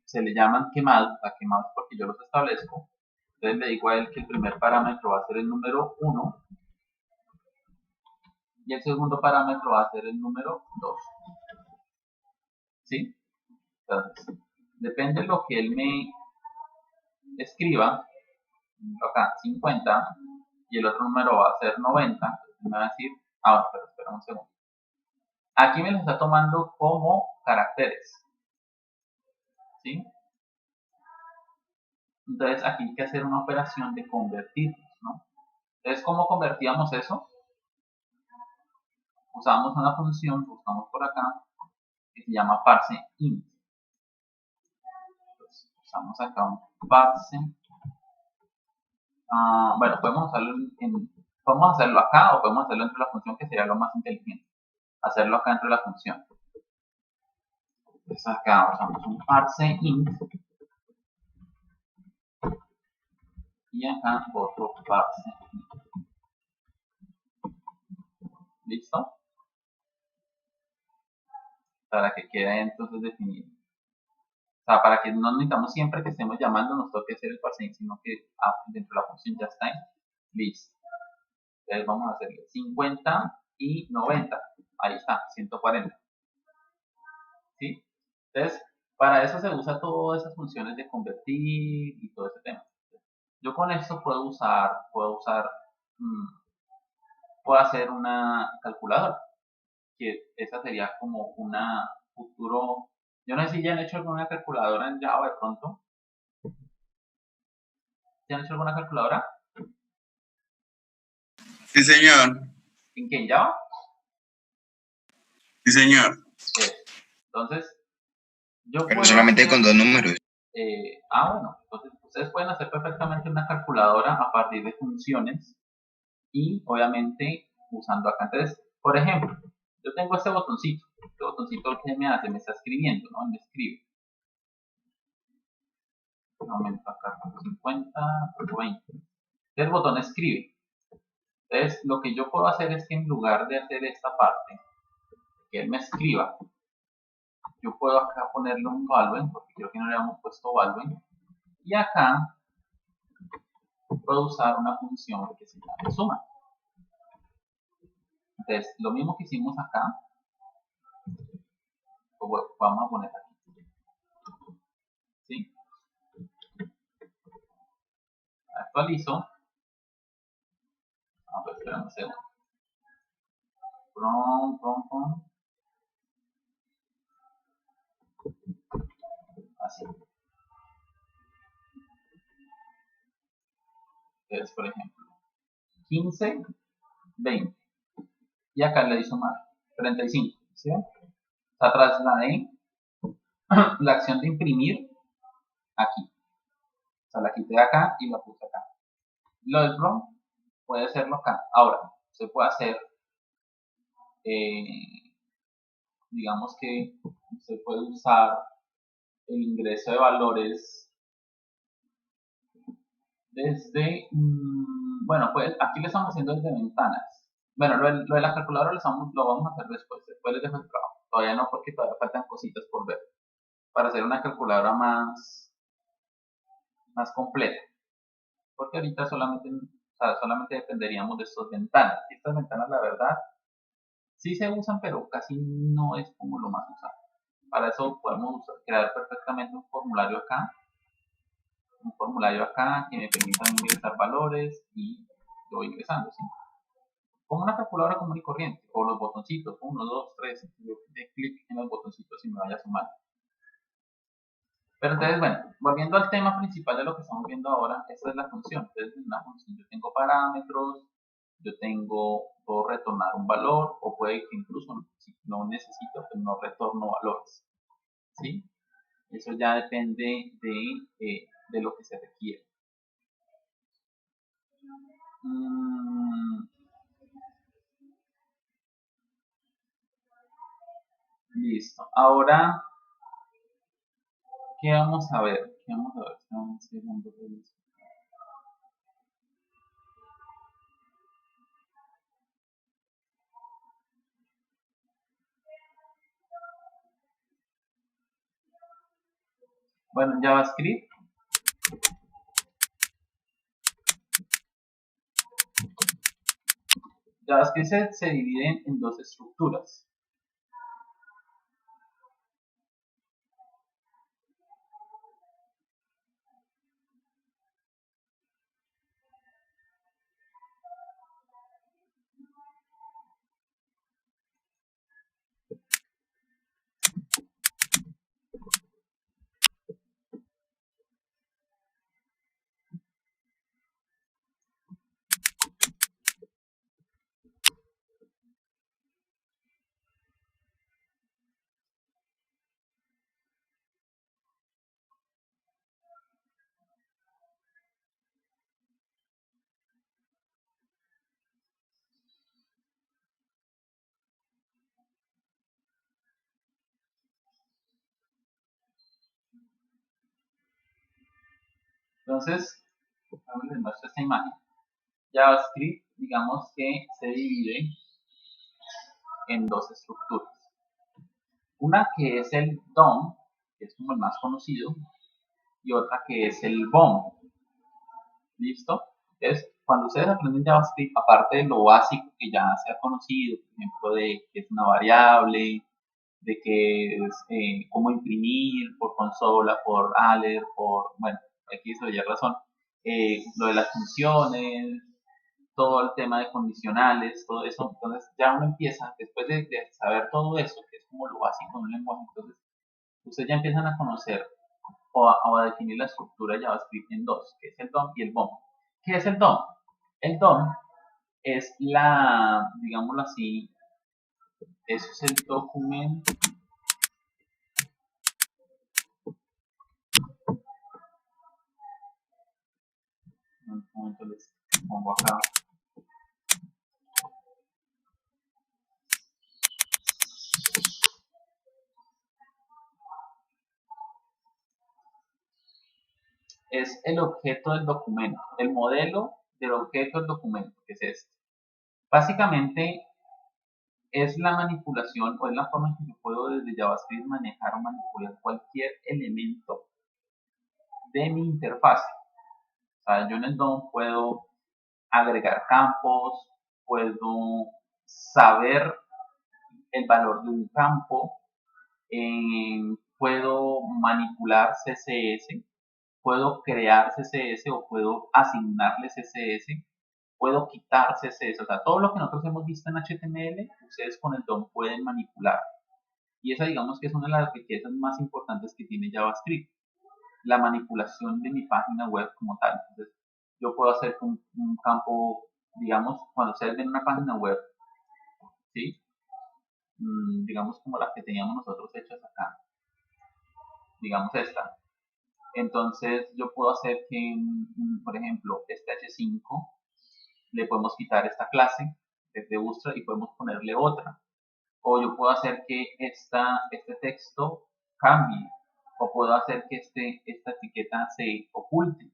se le llaman quemados, quemados porque yo los establezco. Entonces le digo a él que el primer parámetro va a ser el número 1 y el segundo parámetro va a ser el número 2. ¿Sí? Entonces, depende de lo que él me escriba, acá 50 y el otro número va a ser 90, entonces me va a decir, pero espera un segundo. Aquí me lo está tomando como caracteres. ¿Sí? Entonces aquí hay que hacer una operación de convertirlos, ¿no? Entonces, ¿cómo convertíamos eso? Usábamos una función, buscamos por acá, que se llama parseInt. Entonces, usamos acá un parse. Bueno, podemos hacerlo acá o podemos hacerlo dentro de la función, que sería lo más inteligente. Hacerlo acá dentro de la función. Entonces acá usamos un parseInt y acá otro parseInt. ¿Listo? Para que quede entonces definido. O sea, para que no necesitamos siempre que estemos llamando nos toque hacer el parseInt, sino que dentro de la función ya está listo. Entonces vamos a hacerle 50 y 90. Ahí está, 140. ¿Sí? Entonces, para eso se usa todas esas funciones de convertir y todo ese tema. Yo con esto puedo hacer una calculadora, que esa sería como una futuro. Yo no sé si ya han hecho alguna calculadora en Java de pronto. ¿Ya han hecho alguna calculadora? Sí, señor. ¿En qué? ¿En Java? Sí, señor. Entonces, yo Pero puedo solamente hacer, con dos números. bueno, entonces ustedes pueden hacer perfectamente una calculadora a partir de funciones y obviamente usando acá. Entonces, por ejemplo, yo tengo este botoncito que me hace, me está escribiendo, ¿no? Me escribe. Aumento acá 50, 20. El botón escribe. Entonces, lo que yo puedo hacer es que en lugar de hacer esta parte, que él me escriba, yo puedo acá ponerle un value, porque creo que no le hemos puesto value, y acá puedo usar una función que se llama suma. Entonces, lo mismo que hicimos acá, pues vamos a poner aquí. ¿Sí? Actualizo. Pues esperamos un segundo. Así. Entonces, por ejemplo, 15, 20. Y acá le hizo más 35. ¿Sí? O sea, trasladé la acción de imprimir aquí. O sea, la quité de acá y la puse acá. Lo del prompt puede hacerlo acá. Ahora, se puede hacer, digamos que se puede usar el ingreso de valores desde, bueno, pues aquí lo estamos haciendo desde ventanas. Bueno, lo de la calculadora lo vamos a hacer después les dejo el trabajo. Todavía no, porque todavía faltan cositas por ver para hacer una calculadora más completa. Porque ahorita solamente dependeríamos de estas ventanas. Y estas ventanas, la verdad, sí se usan, pero casi no es como lo más usado. Para eso podemos crear perfectamente un formulario acá que me permita ingresar valores y lo voy ingresando, ¿sí? Como una calculadora común y corriente, o los botoncitos, 1, 2, 3, yo de clic en los botoncitos y me vaya sumando. Pero entonces, bueno, volviendo al tema principal de lo que estamos viendo ahora, esta es la función. Entonces, en una función yo tengo parámetros, puedo retornar un valor, o puede que incluso si no necesito, pues no retorno valores, ¿sí? Eso ya depende de lo que se requiere. Listo. Ahora, ¿qué vamos a ver? Un segundo. Bueno, en JavaScript se divide en dos estructuras. Entonces, les muestro esta imagen. JavaScript, digamos que se divide en dos estructuras. Una que es el DOM, que es como el más conocido, y otra que es el BOM. ¿Listo? Entonces, cuando ustedes aprenden JavaScript, aparte de lo básico que ya se ha conocido, por ejemplo, de que es una variable, de que es cómo imprimir por consola, por alert, bueno, X o Y razón, lo de las funciones, todo el tema de condicionales, todo eso. Entonces ya uno empieza, después de saber todo eso, que es como lo básico de un lenguaje, entonces ustedes ya empiezan a conocer o a definir la estructura de JavaScript en dos, que es el DOM y el BOM. ¿Qué es el DOM? El DOM es digámoslo así, eso es el documento. Un momento les pongo acá. Es el objeto del documento, el modelo del objeto del documento, que es este. Básicamente es la manipulación o es la forma en que yo puedo desde JavaScript manejar o manipular cualquier elemento de mi interfaz. O sea, yo en el DOM puedo agregar campos, puedo saber el valor de un campo, puedo manipular CSS, puedo crear CSS o puedo asignarle CSS, puedo quitar CSS, o sea, todo lo que nosotros hemos visto en HTML, ustedes con el DOM pueden manipular. Y esa digamos que es una de las riquezas más importantes que tiene JavaScript, la manipulación de mi página web como tal. Entonces, yo puedo hacer un campo, digamos, cuando ustedes ven una página web, ¿sí? Digamos como las que teníamos nosotros hechas acá, digamos esta. Entonces yo puedo hacer que, por ejemplo, este H5 le podemos quitar esta clase desde Bootstrap y podemos ponerle otra. O yo puedo hacer que este texto cambie. O puedo hacer que esta etiqueta se oculte.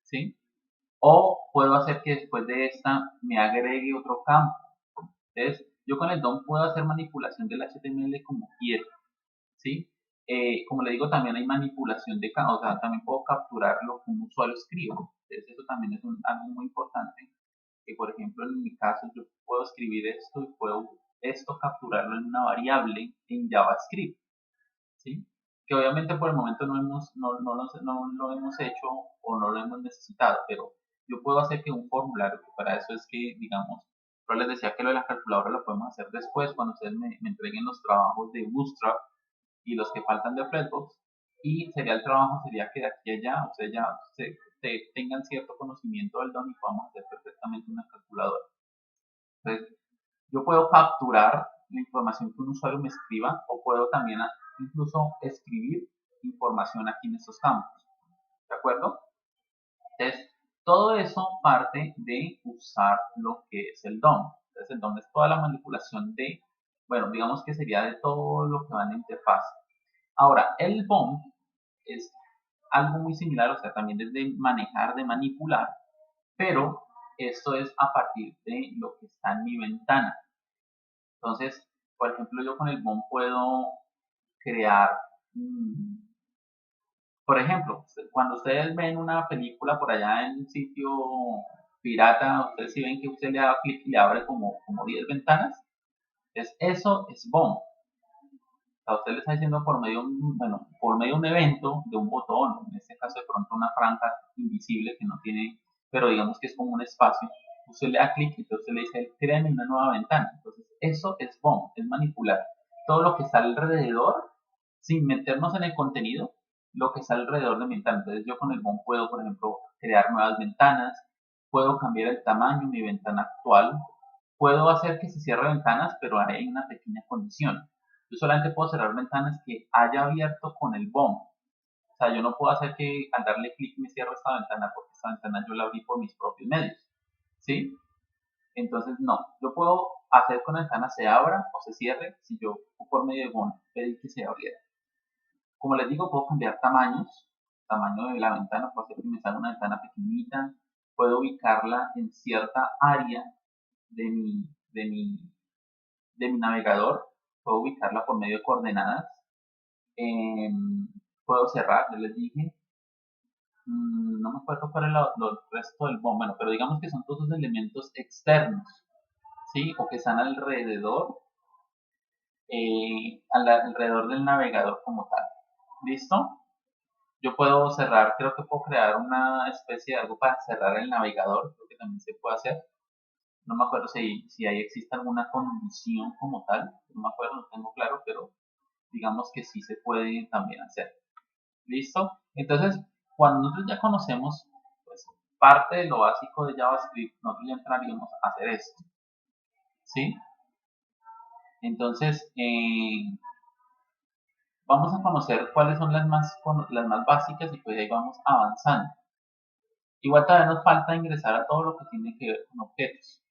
¿Sí? O puedo hacer que después de esta me agregue otro campo. Entonces, yo con el DOM puedo hacer manipulación del HTML como quiero. ¿Sí? Como le digo, también hay manipulación de o sea, también puedo capturar lo que un usuario escribe. Entonces, eso también es algo muy importante. Que, por ejemplo, en mi caso, yo puedo escribir esto y puedo esto capturarlo en una variable en JavaScript. ¿Sí? Que obviamente por el momento no lo hemos hecho o no lo hemos necesitado, pero yo puedo hacer que un formulario, que para eso es que, digamos, yo les decía que lo de la calculadora lo podemos hacer después, cuando ustedes me entreguen los trabajos de Bootstrap y los que faltan de Flexbox, y sería el trabajo, sería que de aquí a allá ustedes ya tengan cierto conocimiento del DOM y podamos hacer perfectamente una calculadora. Entonces, yo puedo capturar la información que un usuario me escriba o puedo también incluso escribir información aquí en estos campos. ¿De acuerdo? Entonces, todo eso parte de usar lo que es el DOM. Entonces, el DOM es toda la manipulación de, bueno, digamos que sería de todo lo que va en la interfaz. Ahora, el BOM es algo muy similar, o sea, también es de manejar, de manipular, pero esto es a partir de lo que está en mi ventana. Entonces, por ejemplo, yo con el BOM puedo crear, por ejemplo, cuando ustedes ven una película por allá en un sitio pirata, ustedes sí ven que usted le da clic y le abre como 10 ventanas. Entonces, eso es BOM. O sea, usted le está diciendo por medio de un evento, de un botón, en este caso de pronto una franja invisible que no tiene, pero digamos que es como un espacio. Usted le da clic y entonces le dice, créame una nueva ventana. Entonces, eso es BOM, es manipular todo lo que está alrededor, sin meternos en el contenido, lo que está alrededor de mi ventana. Entonces, yo con el BOM puedo, por ejemplo, crear nuevas ventanas, puedo cambiar el tamaño de mi ventana actual, puedo hacer que se cierre ventanas, pero hay una pequeña condición. Yo solamente puedo cerrar ventanas que haya abierto con el BOM. O sea, yo no puedo hacer que al darle clic me cierre esta ventana porque esta ventana yo la abrí por mis propios medios. ¿Sí? Entonces, no. Yo puedo hacer que una ventana se abra o se cierre si yo por medio de BOM pedí que se abriera. Como les digo, puedo cambiar tamaños. Tamaño de la ventana, puedo hacer que me salga una ventana pequeñita. Puedo ubicarla en cierta área de mi navegador. Puedo ubicarla por medio de coordenadas. Puedo cerrar, ya les dije. No me acuerdo cuál es el resto del BOM, bueno, pero digamos que son todos esos elementos externos, ¿sí? O que están alrededor, alrededor del navegador como tal. ¿Listo? Yo puedo cerrar, creo que puedo crear una especie de algo para cerrar el navegador, creo que también se puede hacer. No me acuerdo si ahí existe alguna condición como tal, no me acuerdo, no tengo claro, pero digamos que sí se puede también hacer. ¿Listo? Entonces, cuando nosotros ya conocemos pues, parte de lo básico de JavaScript, nosotros ya entraríamos a hacer esto. ¿Sí? Entonces, vamos a conocer cuáles son las más básicas y pues ahí vamos avanzando. Igual todavía nos falta ingresar a todo lo que tiene que ver con objetos.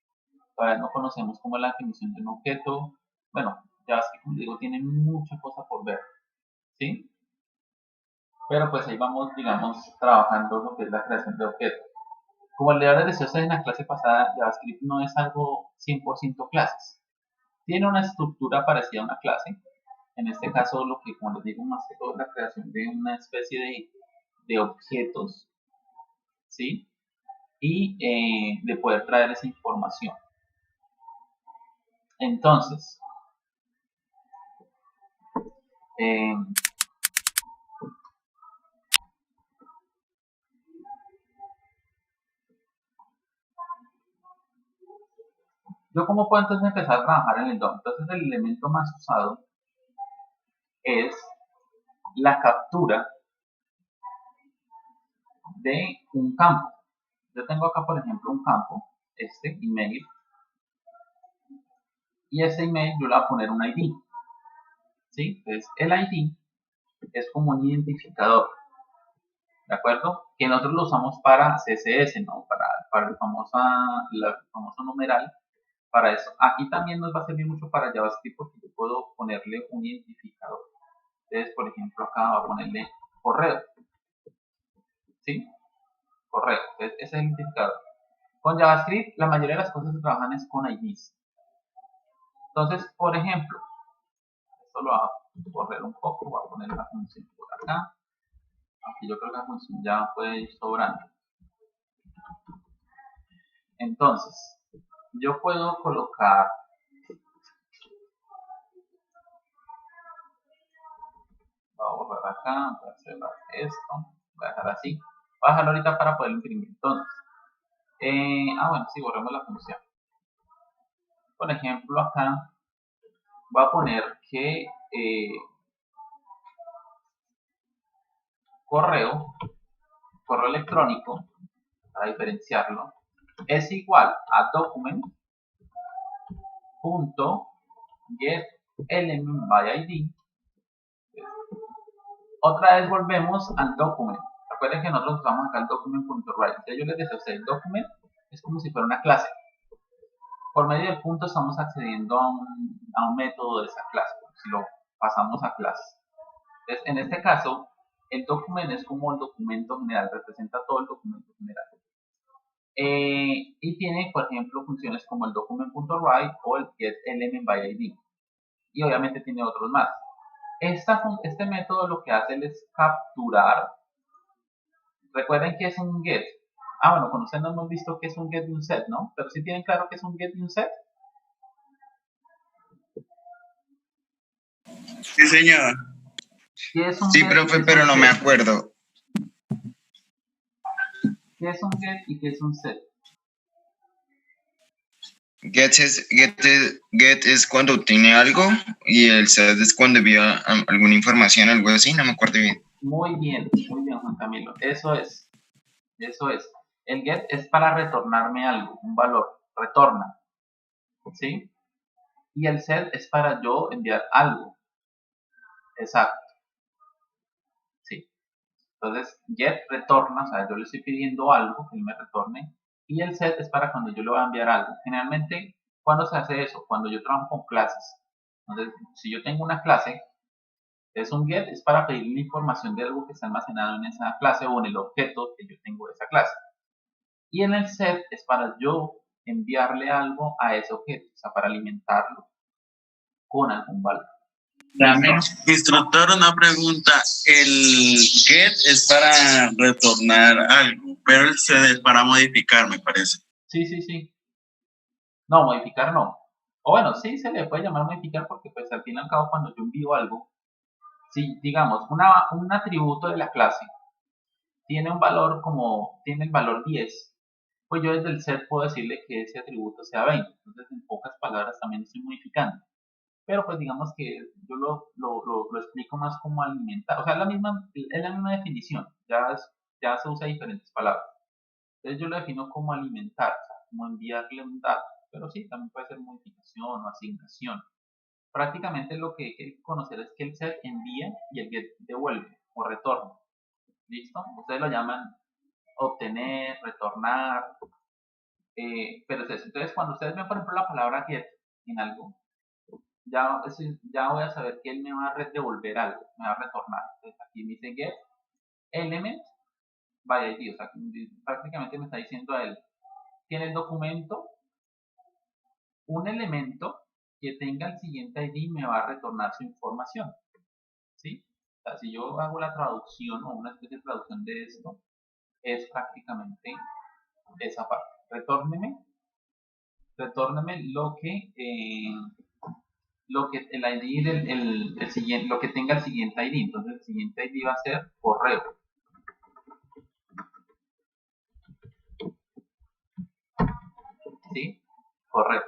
Todavía no conocemos cómo es la definición de un objeto. Bueno, JavaScript, como digo, tiene mucha cosa por ver. ¿Sí? Pero pues ahí vamos, digamos, trabajando lo que es la creación de objetos. Como les decía en la clase pasada, JavaScript no es algo 100% clases. Tiene una estructura parecida a una clase. En este caso, lo que, como les digo, más que todo es la creación de una especie de objetos, ¿sí? Y de poder traer esa información. Entonces, yo cómo puedo entonces empezar a trabajar en el DOM. Entonces el elemento más usado es la captura de un campo. Yo tengo acá, por ejemplo, un campo, este email, y este email yo le voy a poner un ID, ¿sí? Entonces el ID es como un identificador, ¿de acuerdo? Que nosotros lo usamos para CSS, ¿no? Para el famoso numeral, para eso. Aquí también nos va a servir mucho para JavaScript porque yo puedo ponerle un identificador. Entonces, por ejemplo, acá voy a ponerle correo, ¿sí? Correo, entonces ese es el identificador. Con JavaScript, la mayoría de las cosas se trabajan es con IDs. Entonces, por ejemplo, esto lo voy a correr un poco, voy a poner la función por acá. Aunque yo creo que la función ya puede ir sobrando. Entonces, yo puedo colocar, voy a borrar acá, voy a cerrar esto, voy a dejar así. Voy a dejarlo ahorita para poder imprimir. Entonces, bueno, sí, borremos la función. Por ejemplo, acá voy a poner que correo electrónico, para diferenciarlo, es igual a document.getElementById. Otra vez volvemos al document. Recuerden que nosotros usamos acá el document.write. Entonces yo les decía a ustedes, el document es como si fuera una clase. Por medio del punto estamos accediendo a un método de esa clase, si lo pasamos a clases. Entonces, en este caso, el document es como el documento general, representa todo el documento general. Y tiene, por ejemplo, funciones como el document.write o el getElementById. Y obviamente tiene otros más. Este método lo que hace es capturar. Recuerden que es un get. Bueno, con ustedes no hemos visto que es un get y un set, ¿no? Pero sí tienen claro que es un get y un set. Sí, señor. Sí, profe, pero no me acuerdo. ¿Qué es un get y qué es un set? Get es cuando obtiene algo y el set es cuando envía alguna información, algo así, no me acuerdo bien. Muy bien, Juan Camilo. Eso es. El get es para retornarme algo, un valor. Retorna. ¿Sí? Y el set es para yo enviar algo. Exacto. Sí. Entonces, get retorna, o sea, yo le estoy pidiendo algo que él me retorne. Y el set es para cuando yo le voy a enviar algo. Generalmente, ¿cuándo se hace eso? Cuando yo trabajo con clases. Entonces, si yo tengo una clase, es un get, es para pedir la información de algo que está almacenado en esa clase o en el objeto que yo tengo de esa clase. Y en el set es para yo enviarle algo a ese objeto, o sea, para alimentarlo con algún valor. Instructor, una pregunta. El get es para retornar algo, pero el set es para modificar, me parece. Sí. No, modificar no. O bueno, sí se le puede llamar modificar porque pues al fin y al cabo cuando yo envío algo, si digamos un atributo de la clase tiene un valor tiene el valor 10, pues yo desde el set puedo decirle que ese atributo sea 20. Entonces en pocas palabras también estoy modificando. Pero pues digamos que yo lo explico más como alimentar. O sea, es la misma definición. Ya se usa diferentes palabras. Entonces yo lo defino como alimentar, o sea, como enviarle un dato. Pero sí, también puede ser modificación o asignación. Prácticamente lo que hay que conocer es que el set envía y el get devuelve o retorna. ¿Listo? Ustedes lo llaman obtener, retornar. Pero es eso. Entonces cuando ustedes ven, por ejemplo, la palabra get en algo, ya voy a saber que él me va a devolver algo, me va a retornar. Entonces aquí me dice get element by ID, o sea, prácticamente me está diciendo a él que en el documento un elemento que tenga el siguiente ID me va a retornar su información, ¿sí? O sea, si yo hago la traducción o una especie de traducción de esto, es prácticamente esa parte. Retórneme lo que el ID el siguiente, lo que tenga el siguiente ID. Entonces el siguiente ID va a ser correo. ¿Sí? Correo.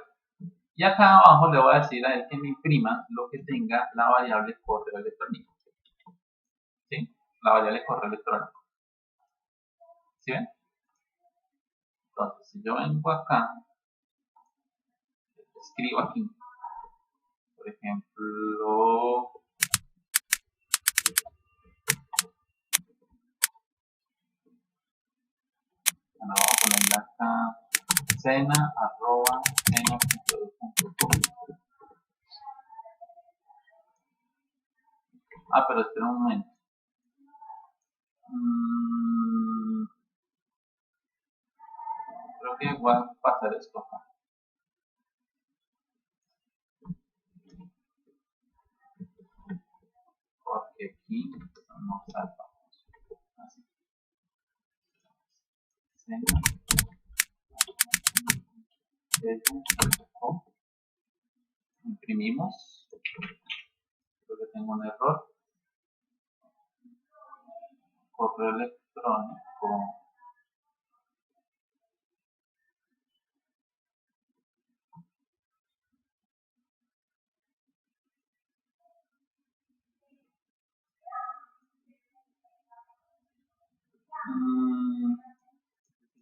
Y acá abajo le voy a decir a él que me imprima lo que tenga la variable correo electrónico. ¿Sí? La variable correo electrónico. ¿Sí ven? Entonces, si yo vengo acá, escribo aquí, por ejemplo, bueno, vamos a ponerle acá cena@cena.edu.co. Ah, pero espera un momento. Creo que voy a pasar esto acá. Porque aquí no salvamos. Así. Cena.edu.co. Imprimimos. Creo que tengo un error. Correo electrónico.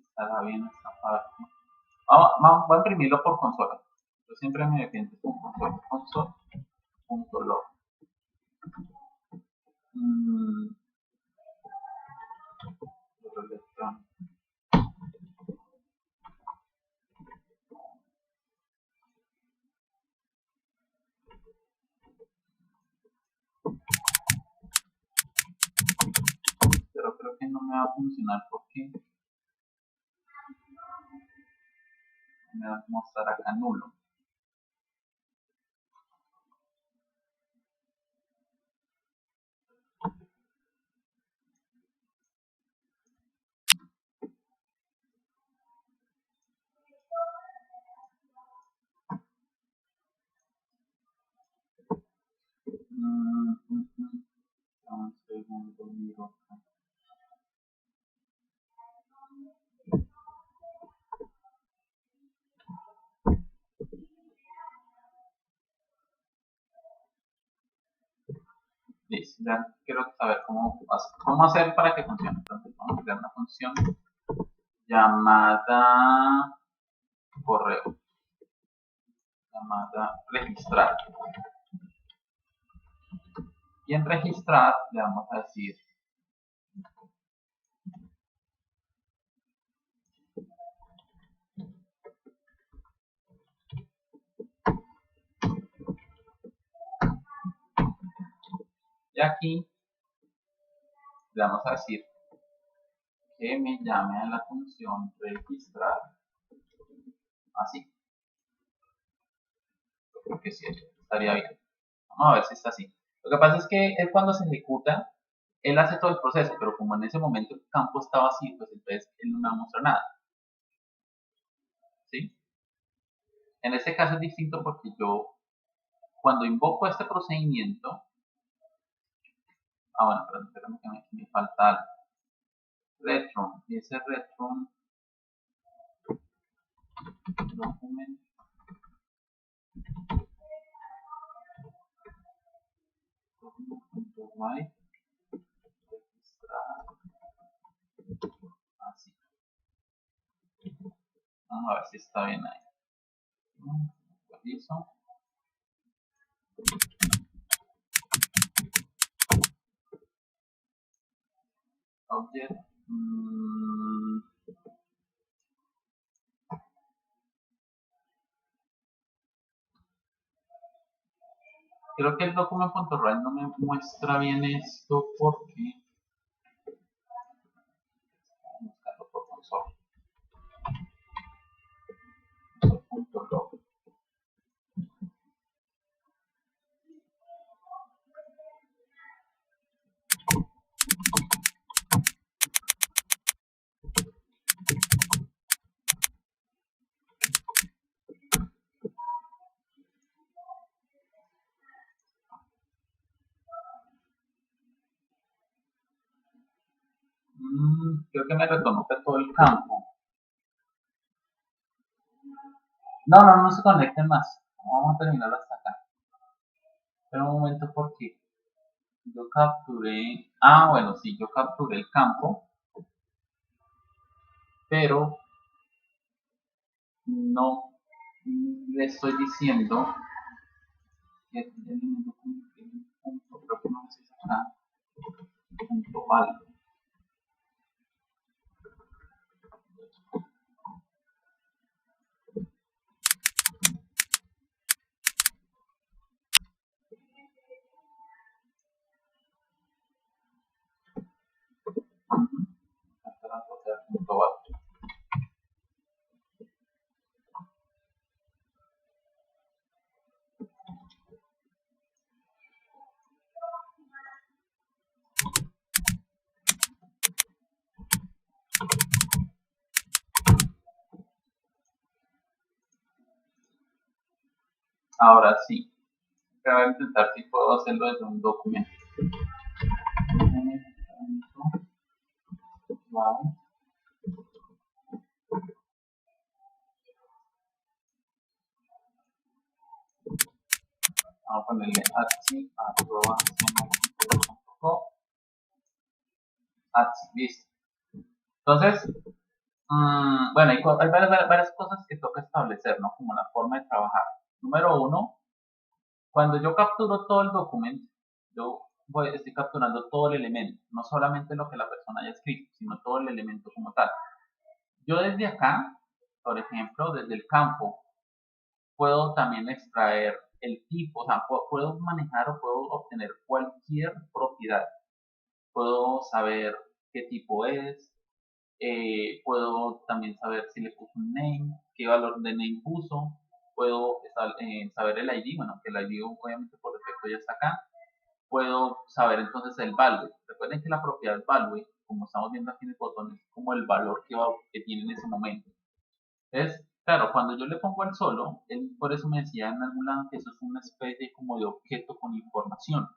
Estará bien esta parte. Voy a imprimirlo por consola. Yo siempre me defiendo con consola. Console.log. Correo electrónico. Pero creo que no me va a funcionar porque me va a mostrar acá nulo. Un segundo, miro acá. Listo, ya quiero saber cómo hacer para que funcione. Entonces vamos a crear una función llamada correo, llamada registrar. Y en registrar le vamos a decir y aquí le vamos a decir que me llame a la función registrar así. Yo creo que sí, estaría bien. Vamos a ver si está así. Lo que pasa es que él cuando se ejecuta, él hace todo el proceso, pero como en ese momento el campo está vacío, pues entonces él no me va a mostrar nada. ¿Sí? En este caso es distinto porque yo, cuando invoco este procedimiento, bueno, pero espérame que me falta algo. Return, y ese return document write registrar así. Vamos a ver si está bien ahí. Listo. Object. Creo que el document.write no me muestra bien esto porque creo que me reconozca todo el campo. No se conecten más. Vamos a terminar hasta acá. Pero un momento porque yo capturé, bueno, sí, yo capturé el campo, pero no le estoy diciendo que el elemento punto, creo que no es acá, punto algo. Ahora sí, voy a intentar si puedo hacerlo desde un documento. Vamos a ponerle archi@gmail.com. Listo. Entonces, bueno, hay varias cosas que toca establecer, ¿no? Como la forma de trabajar. Número uno, cuando yo capturo todo el documento, yo estoy capturando todo el elemento, no solamente lo que la persona haya escrito, sino todo el elemento como tal. Yo desde acá, por ejemplo, desde el campo, puedo también extraer el tipo, o sea, puedo manejar o puedo obtener cualquier propiedad. Puedo saber qué tipo es, puedo también saber si le puso un name, qué valor de name puso, puedo saber el ID, bueno, que el ID obviamente por defecto ya está acá, puedo saber entonces el value. Recuerden que la propiedad value, como estamos viendo aquí en el botón, es como el valor que tiene en ese momento. Entonces, claro, cuando yo le pongo el solo, él por eso me decía en algún lado que eso es una especie como de objeto con información,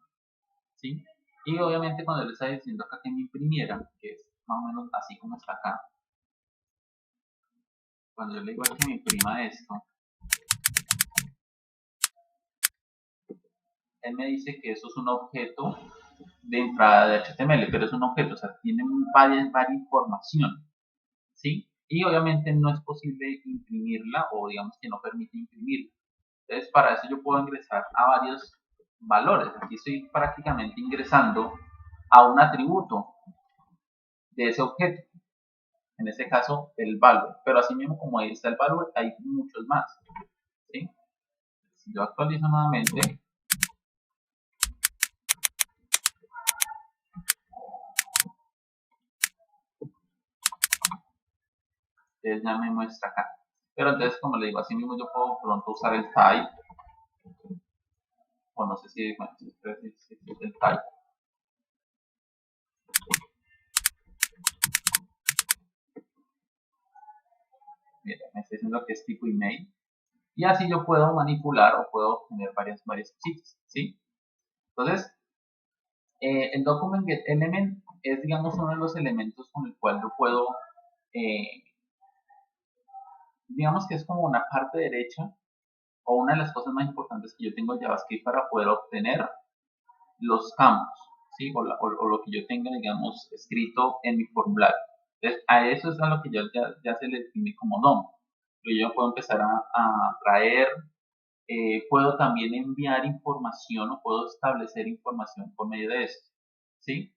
¿sí? Y obviamente cuando le está diciendo acá que me imprimiera, que es más o menos así como está acá, cuando yo le digo que me imprima esto, él me dice que eso es un objeto de entrada de HTML, pero es un objeto, o sea, tiene varias información, ¿sí? Y obviamente no es posible imprimirla o digamos que no permite imprimirla. Entonces, para eso yo puedo ingresar a varios valores. Aquí estoy prácticamente ingresando a un atributo de ese objeto. En este caso, el value. Pero así mismo como ahí está el value, hay muchos más, ¿sí? Si yo actualizo nuevamente, entonces ya me muestra acá. Pero entonces, como le digo, así mismo yo puedo pronto usar el type, o no sé si, bueno, si es el type. Mira, me está diciendo que es tipo email. Y así yo puedo manipular o puedo obtener varias cositas, ¿sí? Entonces, el document get element es, digamos, uno de los elementos con el cual yo puedo, digamos que es como una parte derecha o una de las cosas más importantes que yo tengo en JavaScript para poder obtener los campos, ¿sí? O lo que yo tenga, digamos, escrito en mi formulario. Entonces, a eso es a lo que ya se le define como DOM. Yo puedo empezar a traer, puedo también enviar información o puedo establecer información por medio de esto, ¿sí?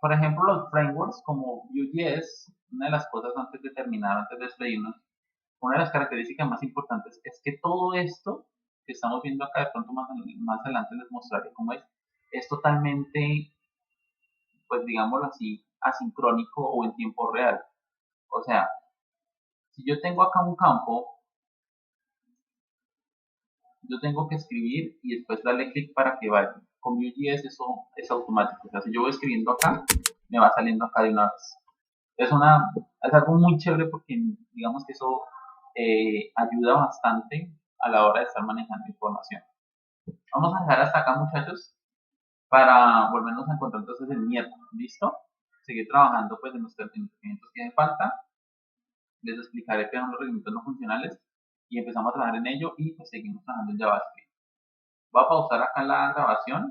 Por ejemplo, los frameworks como Vue.js, una de las cosas antes de terminar, antes de despedirnos, una de las características más importantes es que todo esto que estamos viendo acá, de pronto más adelante les mostraré cómo es totalmente, pues digámoslo así, asincrónico o en tiempo real. O sea, si yo tengo acá un campo, yo tengo que escribir y después darle clic para que vaya. Con Vue.js eso es automático. O sea, si yo voy escribiendo acá, me va saliendo acá de una vez. Es algo muy chévere porque digamos que eso ayuda bastante a la hora de estar manejando información. Vamos a dejar hasta acá, muchachos, para volvernos a encontrar entonces el miércoles. ¿Listo? seguir trabajando pues en los requerimientos que hacen falta. Les explicaré qué son los requerimientos no funcionales y empezamos a trabajar en ello y pues seguimos trabajando en JavaScript. Voy a pausar acá la grabación